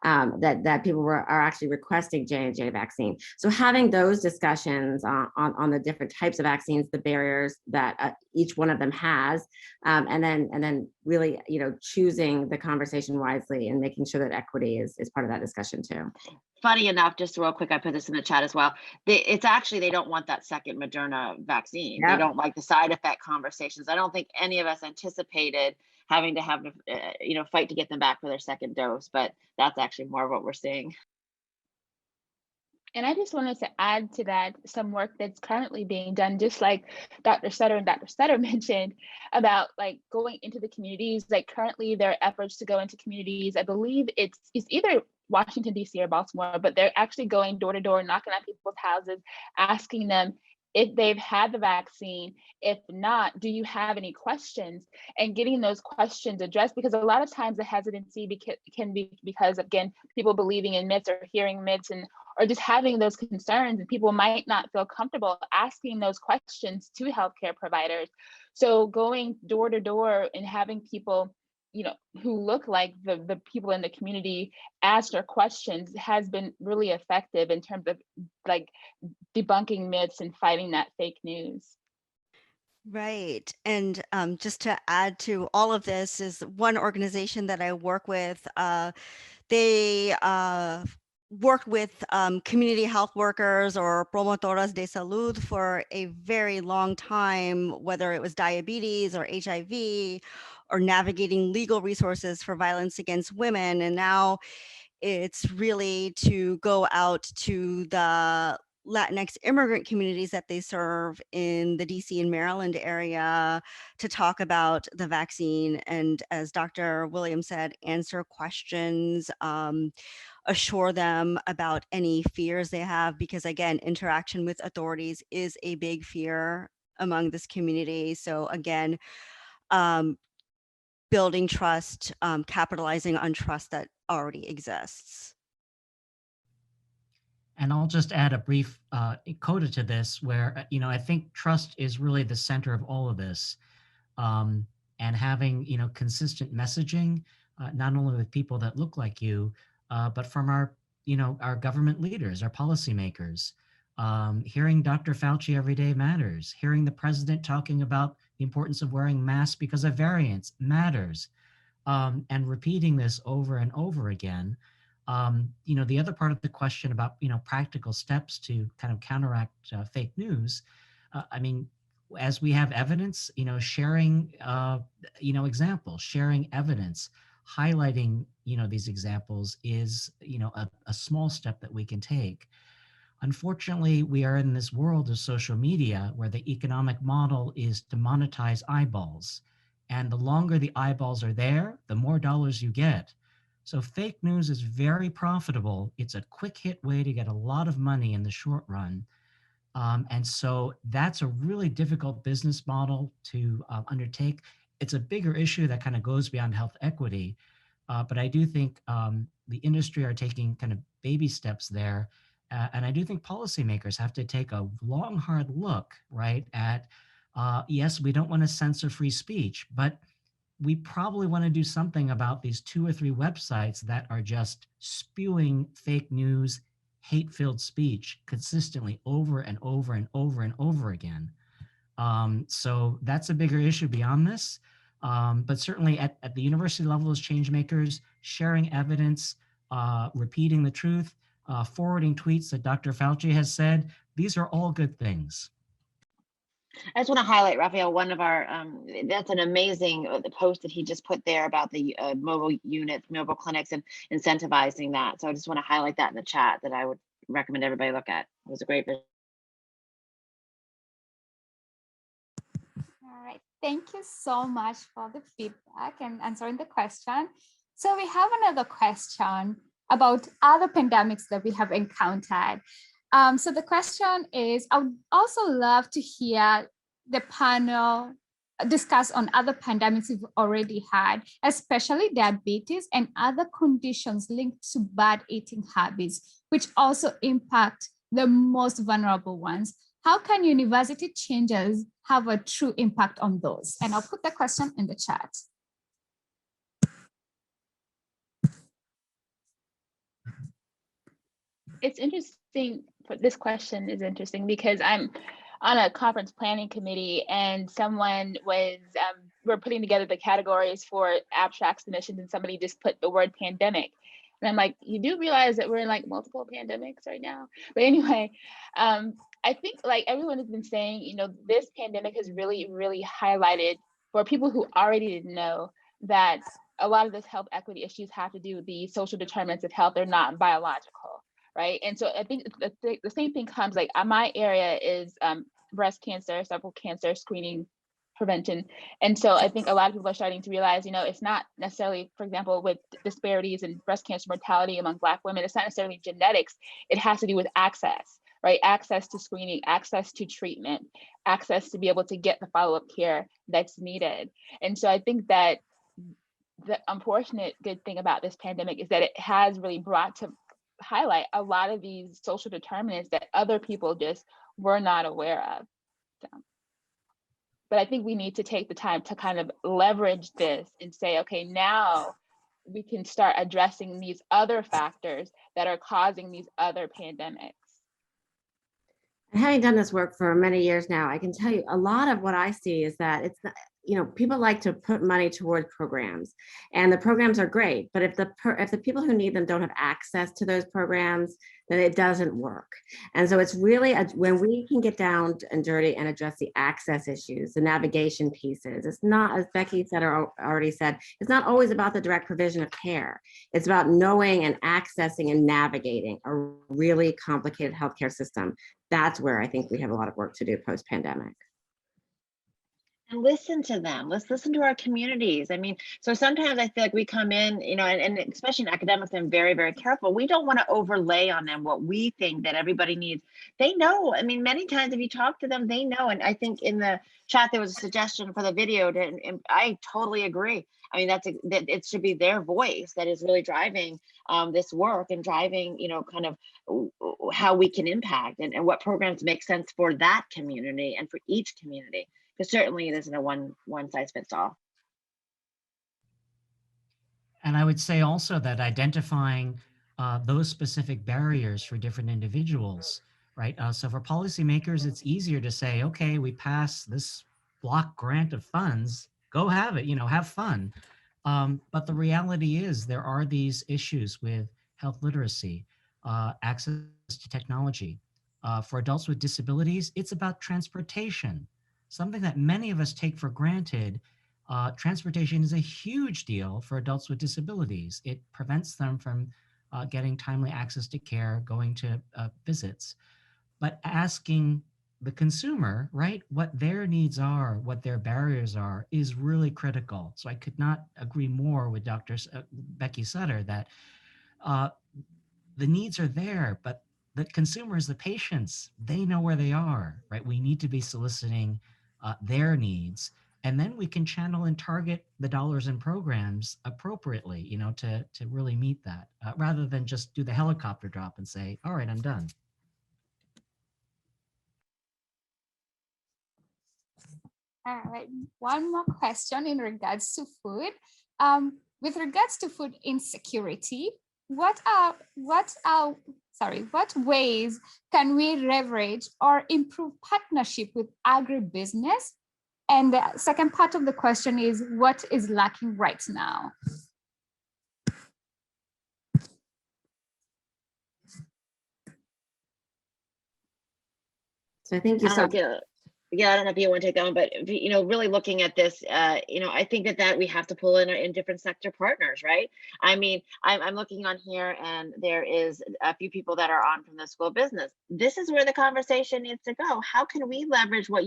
That people are actually requesting J&J vaccine. So having those discussions on the different types of vaccines, the barriers that each one of them has, and then really, you know, choosing the conversation wisely and making sure that equity is part of that discussion too. Funny enough, just real quick, I put this in the chat as well. It's actually, they don't want that second Moderna vaccine. Yep. They don't like the side effect conversations. I don't think any of us anticipated having to have, you know, fight to get them back for their second dose, but that's actually more of what we're seeing. And I just wanted to add to that some work that's currently being done, just like Dr. Sutter and Dr. Sutter mentioned about like going into the communities. Like currently there are efforts to go into communities. I believe it's either Washington, D.C. or Baltimore, but they're actually going door to door, knocking on people's houses, asking them if they've had the vaccine. If not, do you have any questions? And getting those questions addressed, because a lot of times the hesitancy can be because, again, people believing in myths or hearing myths or just having those concerns, and people might not feel comfortable asking those questions to healthcare providers. So going door to door and having people, you know, who look like the people in the community ask their questions has been really effective in terms of like debunking myths and fighting that fake news. Right. And just to add to all of this is one organization that I work with. They worked with community health workers or promotoras de salud for a very long time, whether it was diabetes or HIV or navigating legal resources for violence against women. And now it's really to go out to the Latinx immigrant communities that they serve in the DC and Maryland area to talk about the vaccine. And as Dr. Williams said, answer questions, assure them about any fears they have, because again, interaction with authorities is a big fear among this community. So again, building trust, capitalizing on trust that already exists. And I'll just add a brief coda to this where, you know, I think trust is really the center of all of this. And having, you know, consistent messaging, not only with people that look like you, but from our, you know, our government leaders, our policymakers, Hearing Dr. Fauci every day matters. Hearing the president talking about the importance of wearing masks because of variants matters. And repeating this over and over again. The other part of the question about, practical steps to kind of counteract fake news. As we have evidence, sharing, examples, sharing evidence, highlighting, these examples is, a small step that we can take. Unfortunately, we are in this world of social media where the economic model is to monetize eyeballs. And the longer the eyeballs are there, the more dollars you get. So fake news is very profitable. It's a quick hit way to get a lot of money in the short run. And so that's a really difficult business model to undertake. It's a bigger issue that kind of goes beyond health equity. But I do think the industry are taking kind of baby steps there. And I do think policymakers have to take a long, hard look, right, at, yes, we don't want to censor free speech, but we probably want to do something about these 2 or 3 websites that are just spewing fake news, hate-filled speech consistently over and over and over and over again. So that's a bigger issue beyond this. But certainly at the university level as change makers, sharing evidence, repeating the truth, forwarding tweets that Dr. Fauci has said, these are all good things. I just want to highlight, Raphael, one of our, that's an amazing post that he just put there about the mobile units, mobile clinics, and incentivizing that. So I just want to highlight that in the chat that I would recommend everybody look at. It was a great vision. All right, thank you so much for the feedback and answering the question. So we have another question about other pandemics that we have encountered. So the question is, I would also love to hear the panel discuss on other pandemics we've already had, especially diabetes and other conditions linked to bad eating habits, which also impact the most vulnerable ones. How can university changes have a true impact on those? And I'll put the question in the chat. It's interesting. This question is interesting because I'm on a conference planning committee and someone was, we're putting together the categories for abstract submissions and somebody just put the word pandemic. And I'm like, you do realize that we're in like multiple pandemics right now? But anyway, I think like everyone has been saying, this pandemic has really, really highlighted for people who already didn't know that a lot of this health equity issues have to do with the social determinants of health. They're not biological. Right. And so I think the same thing comes like my area is breast cancer, cervical cancer screening prevention. And so I think a lot of people are starting to realize, it's not necessarily, for example, with disparities in breast cancer mortality among Black women, it's not necessarily genetics. It has to do with access, right? Access to screening, access to treatment, access to be able to get the follow-up care that's needed. And so I think that the unfortunate good thing about this pandemic is that it has really brought to highlight a lot of these social determinants that other people just were not aware of. So, but I think we need to take the time to kind of leverage this and say, okay, now we can start addressing these other factors that are causing these other pandemics. And having done this work for many years now, I can tell you a lot of what I see is that it's not, people like to put money toward programs, and the programs are great, but if the people who need them don't have access to those programs, then it doesn't work. And so it's really when we can get down and dirty and address the access issues, the navigation pieces. It's not, as Becky said or already said, it's not always about the direct provision of care. It's about knowing and accessing and navigating a really complicated healthcare system. That's where I think we have a lot of work to do post-pandemic. And listen to them. Let's listen to our communities. I mean, so sometimes I feel like we come in, and especially in academics, I'm very, very careful. We don't want to overlay on them what we think that everybody needs. They know. I mean, many times if you talk to them, they know. And I think in the chat, there was a suggestion for the video, and I totally agree. I mean, that it should be their voice that is really driving this work and driving, kind of how we can impact and what programs make sense for that community and for each community. Because certainly it isn't a one size fits all. And I would say also that identifying those specific barriers for different individuals right? So for policymakers, it's easier to say, okay, we pass this block grant of funds, go have it, have fun. But the reality is there are these issues with health literacy, access to technology. For adults with disabilities, it's about transportation, something that many of us take for granted. Transportation is a huge deal for adults with disabilities. It prevents them from getting timely access to care, going to visits. But asking the consumer, right, what their needs are, what their barriers are, is really critical. So I could not agree more with Dr. Becky Sutter that uh, the needs are there, but the consumers, the patients, they know where they are, right? We need to be soliciting their needs, and then we can channel and target the dollars and programs appropriately, to really meet that, rather than just do the helicopter drop and say, all right, I'm done. All right, one more question in regards to food. With regards to food insecurity, what ways can we leverage or improve partnership with agribusiness? And the second part of the question is, what is lacking right now? So I think you saw. Yeah, I don't know if you want to take that one, but really looking at this, I think that we have to pull in different sector partners, right? I mean, I'm looking on here, and there is a few people that are on from the School of Business. This is where the conversation needs to go. How can we leverage what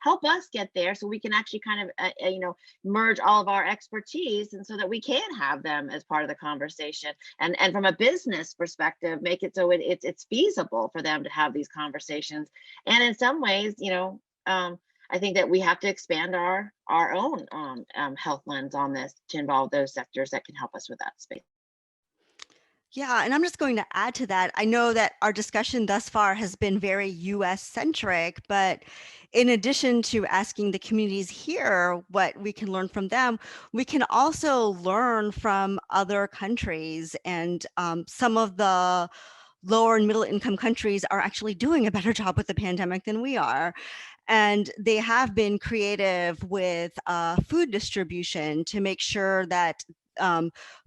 help us get there, so we can actually kind of merge all of our expertise, and so that we can have them as part of the conversation, and from a business perspective, make it so it's feasible for them to have these conversations. And in some ways, I think that we have to expand our own health lens on this to involve those sectors that can help us with that space. Yeah, and I'm just going to add to that. I know that our discussion thus far has been very US centric, but in addition to asking the communities here what we can learn from them, we can also learn from other countries. And some of the lower and middle income countries are actually doing a better job with the pandemic than we are. And they have been creative with food distribution to make sure that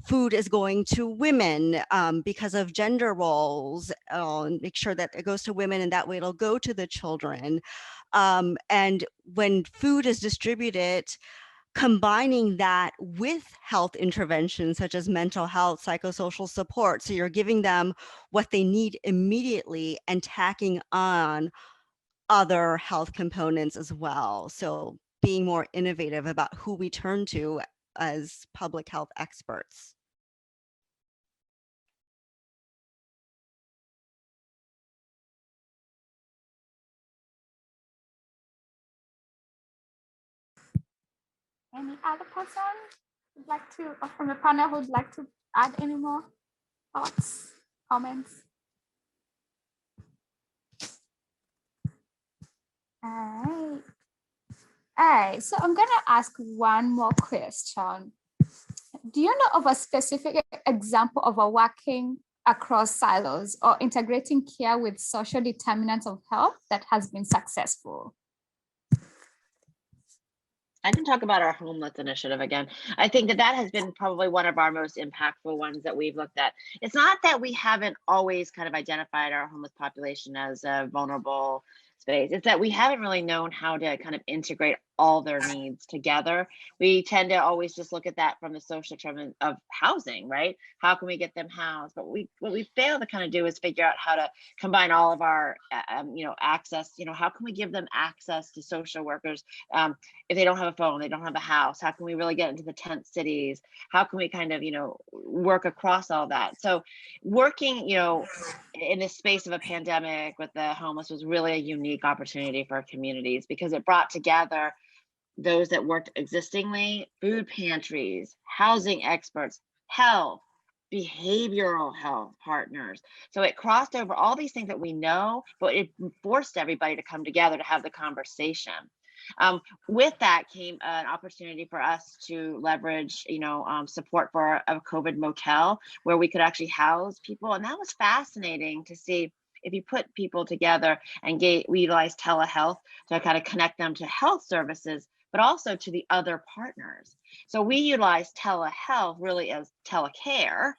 food is going to women because of gender roles, make sure that it goes to women, and that way it'll go to the children. And when food is distributed, combining that with health interventions such as mental health, psychosocial support. So you're giving them what they need immediately and tacking on other health components as well. So being more innovative about who we turn to as public health experts. Any other person would like to, or from the panel would like to add any more thoughts, comments? All right, so I'm gonna ask one more question. Do you know of a specific example of a working across silos or integrating care with social determinants of health that has been successful? I can talk about our homeless initiative again. I think that has been probably one of our most impactful ones that we've looked at. It's not that we haven't always kind of identified our homeless population as a vulnerable space. It's that we haven't really known how to kind of integrate all their needs together. We tend to always just look at that from the social determinant of housing, right? How can we get them housed? But what we fail to kind of do is figure out how to combine all of our, access. How can we give them access to social workers if they don't have a phone, they don't have a house? How can we really get into the tent cities? How can we kind of, work across all that? So working, in the space of a pandemic with the homeless was really a unique opportunity for our communities, because it brought together those that worked existingly, food pantries, housing experts, health, behavioral health partners. So it crossed over all these things that we know, but it forced everybody to come together to have the conversation. With that came an opportunity for us to leverage, support for a COVID motel where we could actually house people. And that was fascinating to see if you put people together and we utilize telehealth to kind of connect them to health services, but also to the other partners. So we utilize telehealth really as telecare,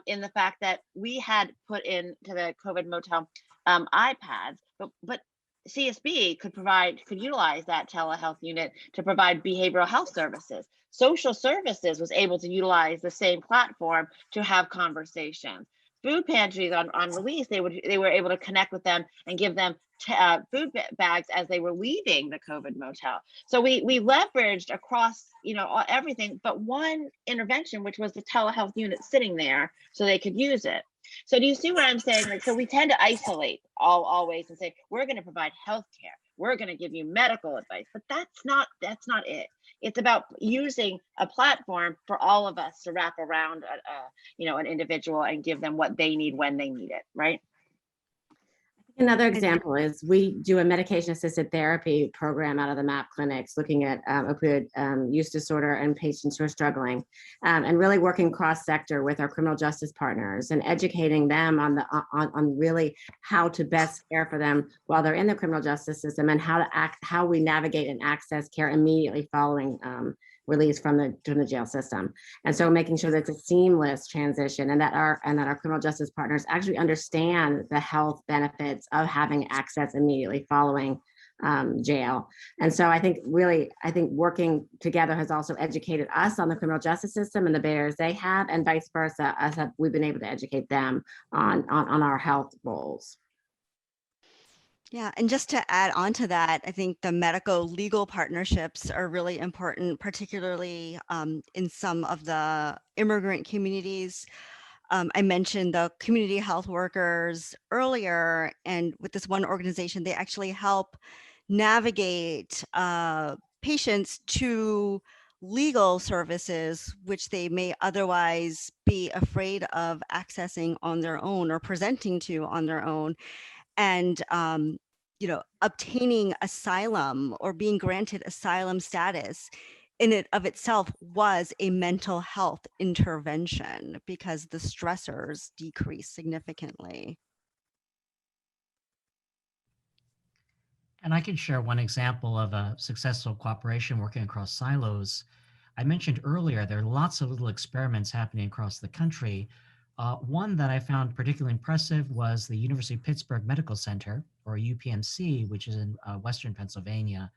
in the fact that we had put into the COVID motel iPads, but CSB could utilize that telehealth unit to provide behavioral health services. Social services was able to utilize the same platform to have conversations. Food pantries on release, they were able to connect with them and give them food bags as they were leaving the COVID motel. So we leveraged across, everything, but one intervention, which was the telehealth unit sitting there so they could use it. So do you see what I'm saying? Like, so we tend to isolate always and say, we're going to provide healthcare, we're going to give you medical advice, but that's not it. It's about using a platform for all of us to wrap around, an individual and give them what they need when they need it, right? Another example is we do a medication-assisted therapy program out of the MAP clinics, looking at opioid use disorder and patients who are struggling, and really working cross-sector with our criminal justice partners and educating them on really how to best care for them while they're in the criminal justice system, and how we navigate and access care immediately following release from the jail system. And so making sure that it's a seamless transition, and that our criminal justice partners actually understand the health benefits of having access immediately following jail. And so I think working together has also educated us on the criminal justice system and the barriers they have, and vice versa, we've been able to educate them on our health goals. Yeah, and just to add on to that, I think the medical legal partnerships are really important, particularly in some of the immigrant communities. I mentioned the community health workers earlier, and with this one organization, they actually help navigate patients to legal services, which they may otherwise be afraid of accessing on their own or presenting to on their own. And obtaining asylum or being granted asylum status in it of itself was a mental health intervention because the stressors decreased significantly. And I can share one example of a successful cooperation working across silos. I mentioned earlier, there are lots of little experiments happening across the country. One that I found particularly impressive was the University of Pittsburgh Medical Center, or UPMC, which is in Western Pennsylvania.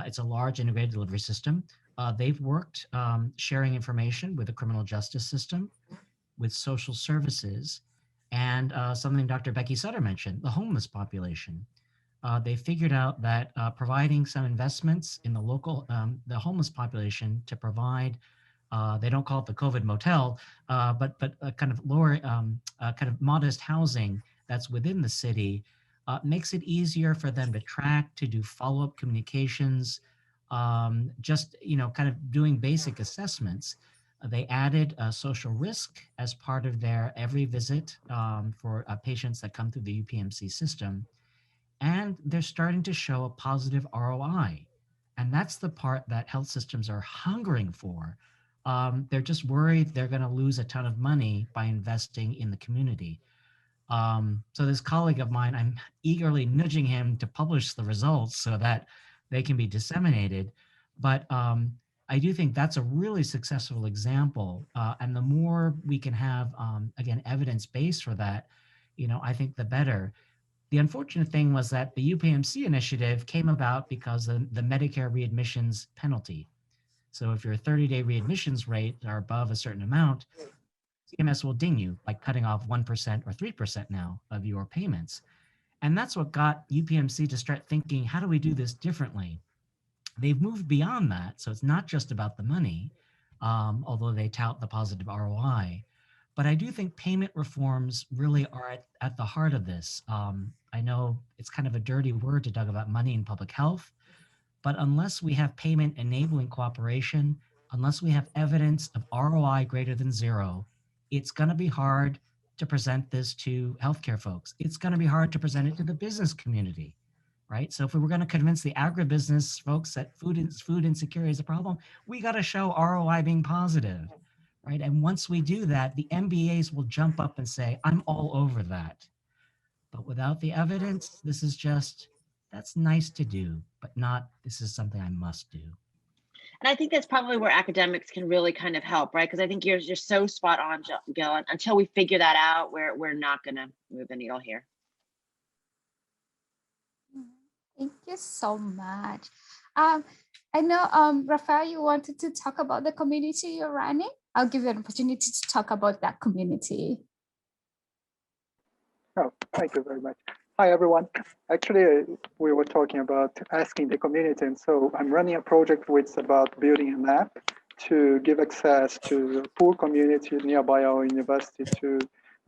It's a large integrated delivery system. They've worked sharing information with the criminal justice system, with social services, and something Dr. Becky Sutter mentioned, the homeless population. They figured out that providing some investments in the local, the homeless population to provide, they don't call it the COVID motel, but a kind of lower, kind of modest housing that's within the city, makes it easier for them to track, to do follow-up communications, just, kind of doing basic assessments. They added social risk as part of their every visit for patients that come through the UPMC system. And they're starting to show a positive ROI. And that's the part that health systems are hungering for. They're just worried they're going to lose a ton of money by investing in the community. So this colleague of mine, I'm eagerly nudging him to publish the results so that they can be disseminated. But I do think that's a really successful example. And the more we can have, again, evidence base for that, I think the better. The unfortunate thing was that the UPMC initiative came about because of the Medicare readmissions penalty. So if your 30-day readmissions rate are above a certain amount, CMS will ding you by cutting off 1% or 3% now of your payments. And that's what got UPMC to start thinking, how do we do this differently? They've moved beyond that. So it's not just about the money, although they tout the positive ROI. But I do think payment reforms really are at the heart of this. I know it's kind of a dirty word to talk about money in public health, but unless we have payment enabling cooperation, unless we have evidence of ROI greater than 0, it's going to be hard to present this to healthcare folks. It's going to be hard to present it to the business community, right? So if we were going to convince the agribusiness folks that food insecurity is a problem, we got to show ROI being positive. Right. And once we do that, the MBAs will jump up and say, I'm all over that. But without the evidence, this is just, that's nice to do, but not, this is something I must do. And I think that's probably where academics can really kind of help, right? Because I think you're so spot on, Gil. Until we figure that out, we're not going to move the needle here. Thank you so much. I know, Rafael, you wanted to talk about the community you're running. I'll give you an opportunity to talk about that community. Oh, thank you very much. Hi, everyone. Actually, we were talking about asking the community, and so I'm running a project which is about building an app to give access to the poor community nearby our university to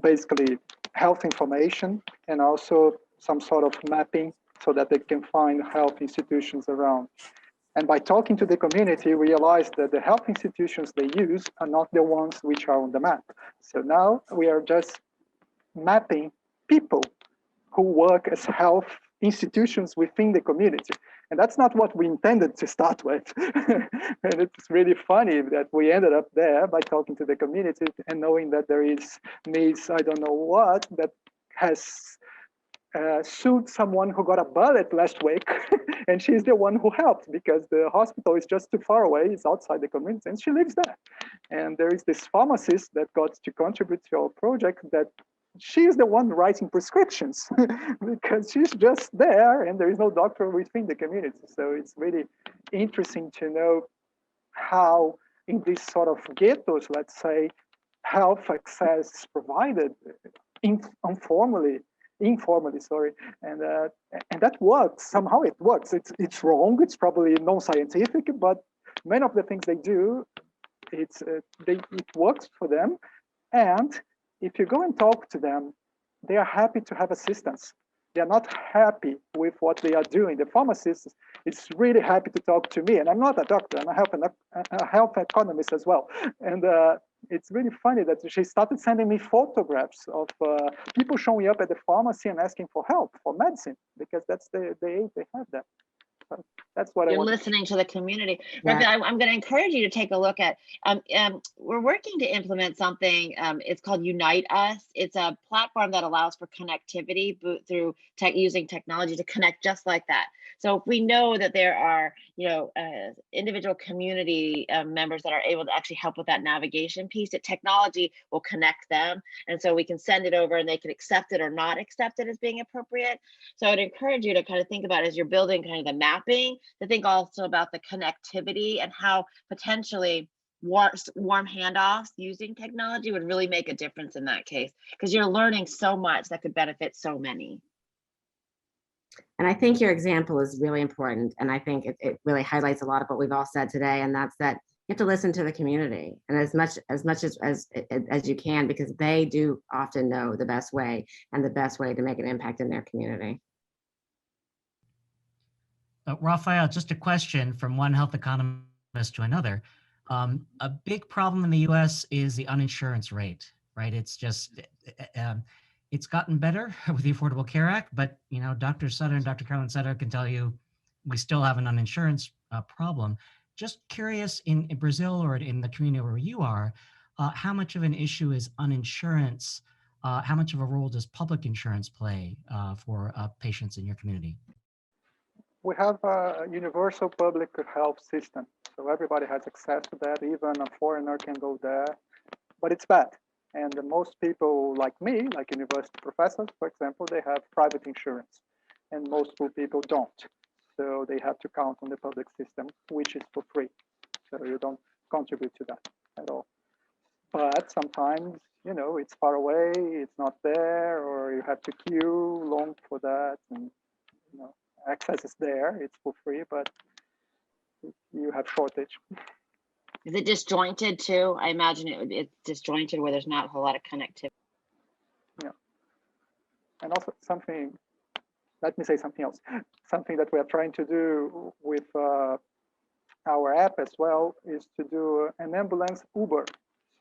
basically health information and also some sort of mapping so that they can find health institutions around. And by talking to the community, we realized that the health institutions they use are not the ones which are on the map. So now we are just mapping people who work as health institutions within the community. And that's not what we intended to start with. And it's really funny that we ended up there by talking to the community and knowing that there is Ms. I don't know what that has sued someone who got a bullet last week. And she's the one who helped because the hospital is just too far away. It's outside the community and she lives there. And there is this pharmacist that got to contribute to our project that she's the one writing prescriptions because she's just there and there is no doctor within the community. So it's really interesting to know how in these sort of ghettos, let's say, health access is provided informally, sorry, and that works. Somehow it works. It's wrong. It's probably non-scientific, but many of the things they do, it works for them. And if you go and talk to them, they are happy to have assistance. They are not happy with what they are doing. The pharmacist is really happy to talk to me, and I'm not a doctor. I'm a health economist as well. And it's really funny that she started sending me photographs of people showing up at the pharmacy and asking for help for medicine because that's the aid they have there. So that's what You're listening to the community. Yeah. I'm going to encourage you to take a look at, we're working to implement something, it's called Unite Us. It's a platform that allows for connectivity through using technology to connect just like that. So if we know that there are, individual community members that are able to actually help with that navigation piece, that technology will connect them. And so we can send it over and they can accept it or not accept it as being appropriate. So I'd encourage you to kind of think about as you're building kind of the mapping, to think also about the connectivity and how potentially warm handoffs using technology would really make a difference in that case, because you're learning so much that could benefit so many. And I think your example is really important. And I think it really highlights a lot of what we've all said today. And that's that you have to listen to the community and as much as you can, because they do often know the best way and the best way to make an impact in their community. Rafael, just a question from one health economist to another. A big problem in the US is the uninsurance rate, right? It's just, it's gotten better with the Affordable Care Act, but Dr. Sutter and Dr. Carolyn Sutter can tell you we still have an uninsurance problem. Just curious, in Brazil or in the community where you are, how much of an issue is uninsurance? How much of a role does public insurance play for patients in your community? We have a universal public health system. So everybody has access to that. Even a foreigner can go there, but it's bad. And most people like me, like university professors, for example, they have private insurance and most people don't. So they have to count on the public system, which is for free. So you don't contribute to that at all. But sometimes, it's far away, it's not there, or you have to queue long for that. And, access is there, it's for free, but you have shortage. Is it disjointed too? I imagine it's disjointed where there's not a whole lot of connectivity. Yeah. And also let me say something else. Something that we are trying to do with our app as well is to do an ambulance Uber.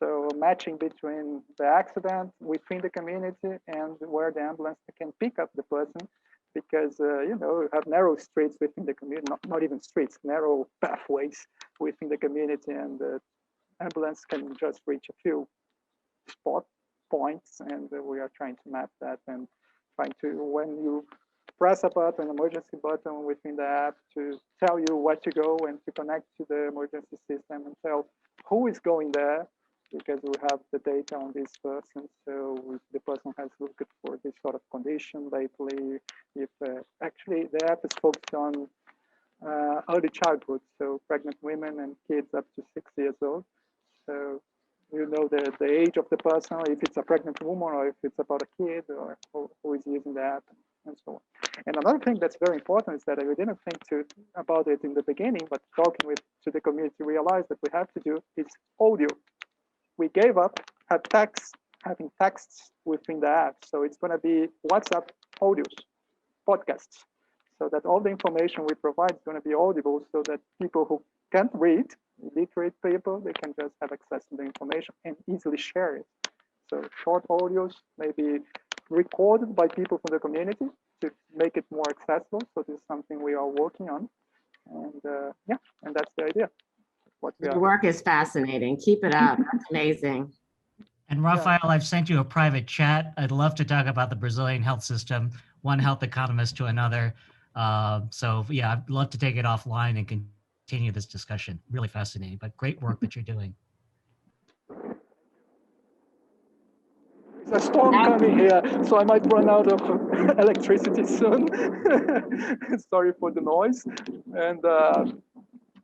So matching between the accident within the community and where the ambulance can pick up the person. Because, you have narrow streets within the community, not even streets, narrow pathways within the community, and the ambulance can just reach a few spot points, and we are trying to map that and trying to, when you press a button, emergency button within the app to tell you where to go and to connect to the emergency system and tell who is going there, because we have the data on this person. So if the person has looked for this sort of condition lately, if actually the app is focused on early childhood, so pregnant women and kids up to 6 years old. So you know the age of the person, if it's a pregnant woman or if it's about a kid or who is using the app and so on. And another thing that's very important is that I didn't think about it in the beginning, but talking to the community, realized that we have to do is audio. We gave up having texts within the app. So it's going to be WhatsApp audios, podcasts, so that all the information we provide is going to be audible, so that people who can't read, illiterate people, they can just have access to the information and easily share it. So short audios, maybe recorded by people from the community to make it more accessible. So this is something we are working on. And yeah, and that's the idea. Your work is fascinating. Keep it up. That's amazing. And Rafael, I've sent you a private chat. I'd love to talk about the Brazilian health system, one health economist to another. So yeah, I'd love to take it offline and continue this discussion. Really fascinating, but great work that you're doing. There's a storm coming here, so I might run out of electricity soon. Sorry for the noise. And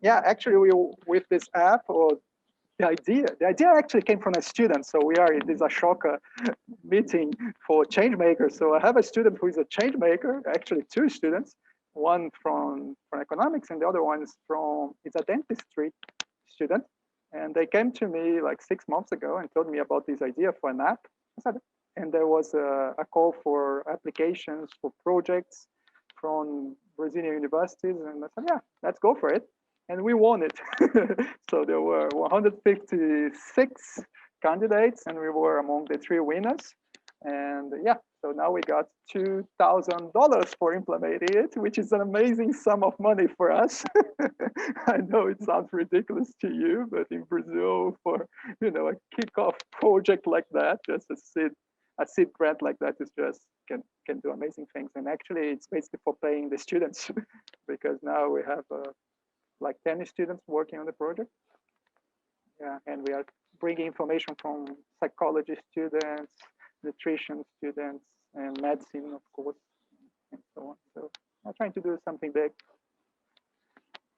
yeah, actually, with this app, or the idea actually came from a student. So it is a shocker meeting for change makers. So I have a student who is a change maker, actually 2 students, one from economics and the other one is a dentistry student. And they came to me like 6 months ago and told me about this idea for an app. And there was a call for applications for projects from Brazilian universities. And I said, yeah, let's go for it. And we won it. So there were 156 candidates and we were among the 3 winners. And yeah, so now we got $2,000 for implementing it, which is an amazing sum of money for us. I know it sounds ridiculous to you, but in Brazil, for a kickoff project like that, just a seed grant like that is just can do amazing things. And actually, it's basically for paying the students because now we have like 10 students working on the project. Yeah, and we are bringing information from psychology students, nutrition students, and medicine, of course, and so on. So I'm trying to do something big.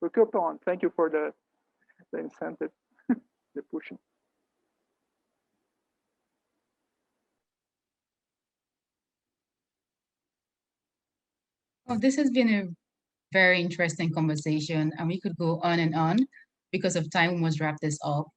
We keep on. Thank you for the incentive, the pushing. Well, this has been a very interesting conversation, and we could go on and on. Because of time, we must wrap this up.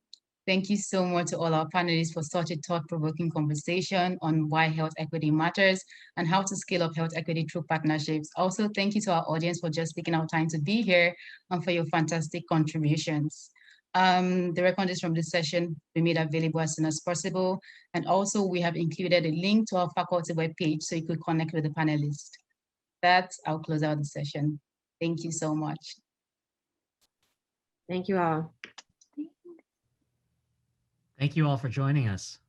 Thank you so much to all our panelists for such a thought-provoking conversation on why health equity matters and how to scale up health equity through partnerships. Also, thank you to our audience for just taking out time to be here and for your fantastic contributions. The recordings from this session will be made available as soon as possible. And also, we have included a link to our faculty webpage so you could connect with the panelists. I'll close out the session. Thank you so much. Thank you all. Thank you all for joining us.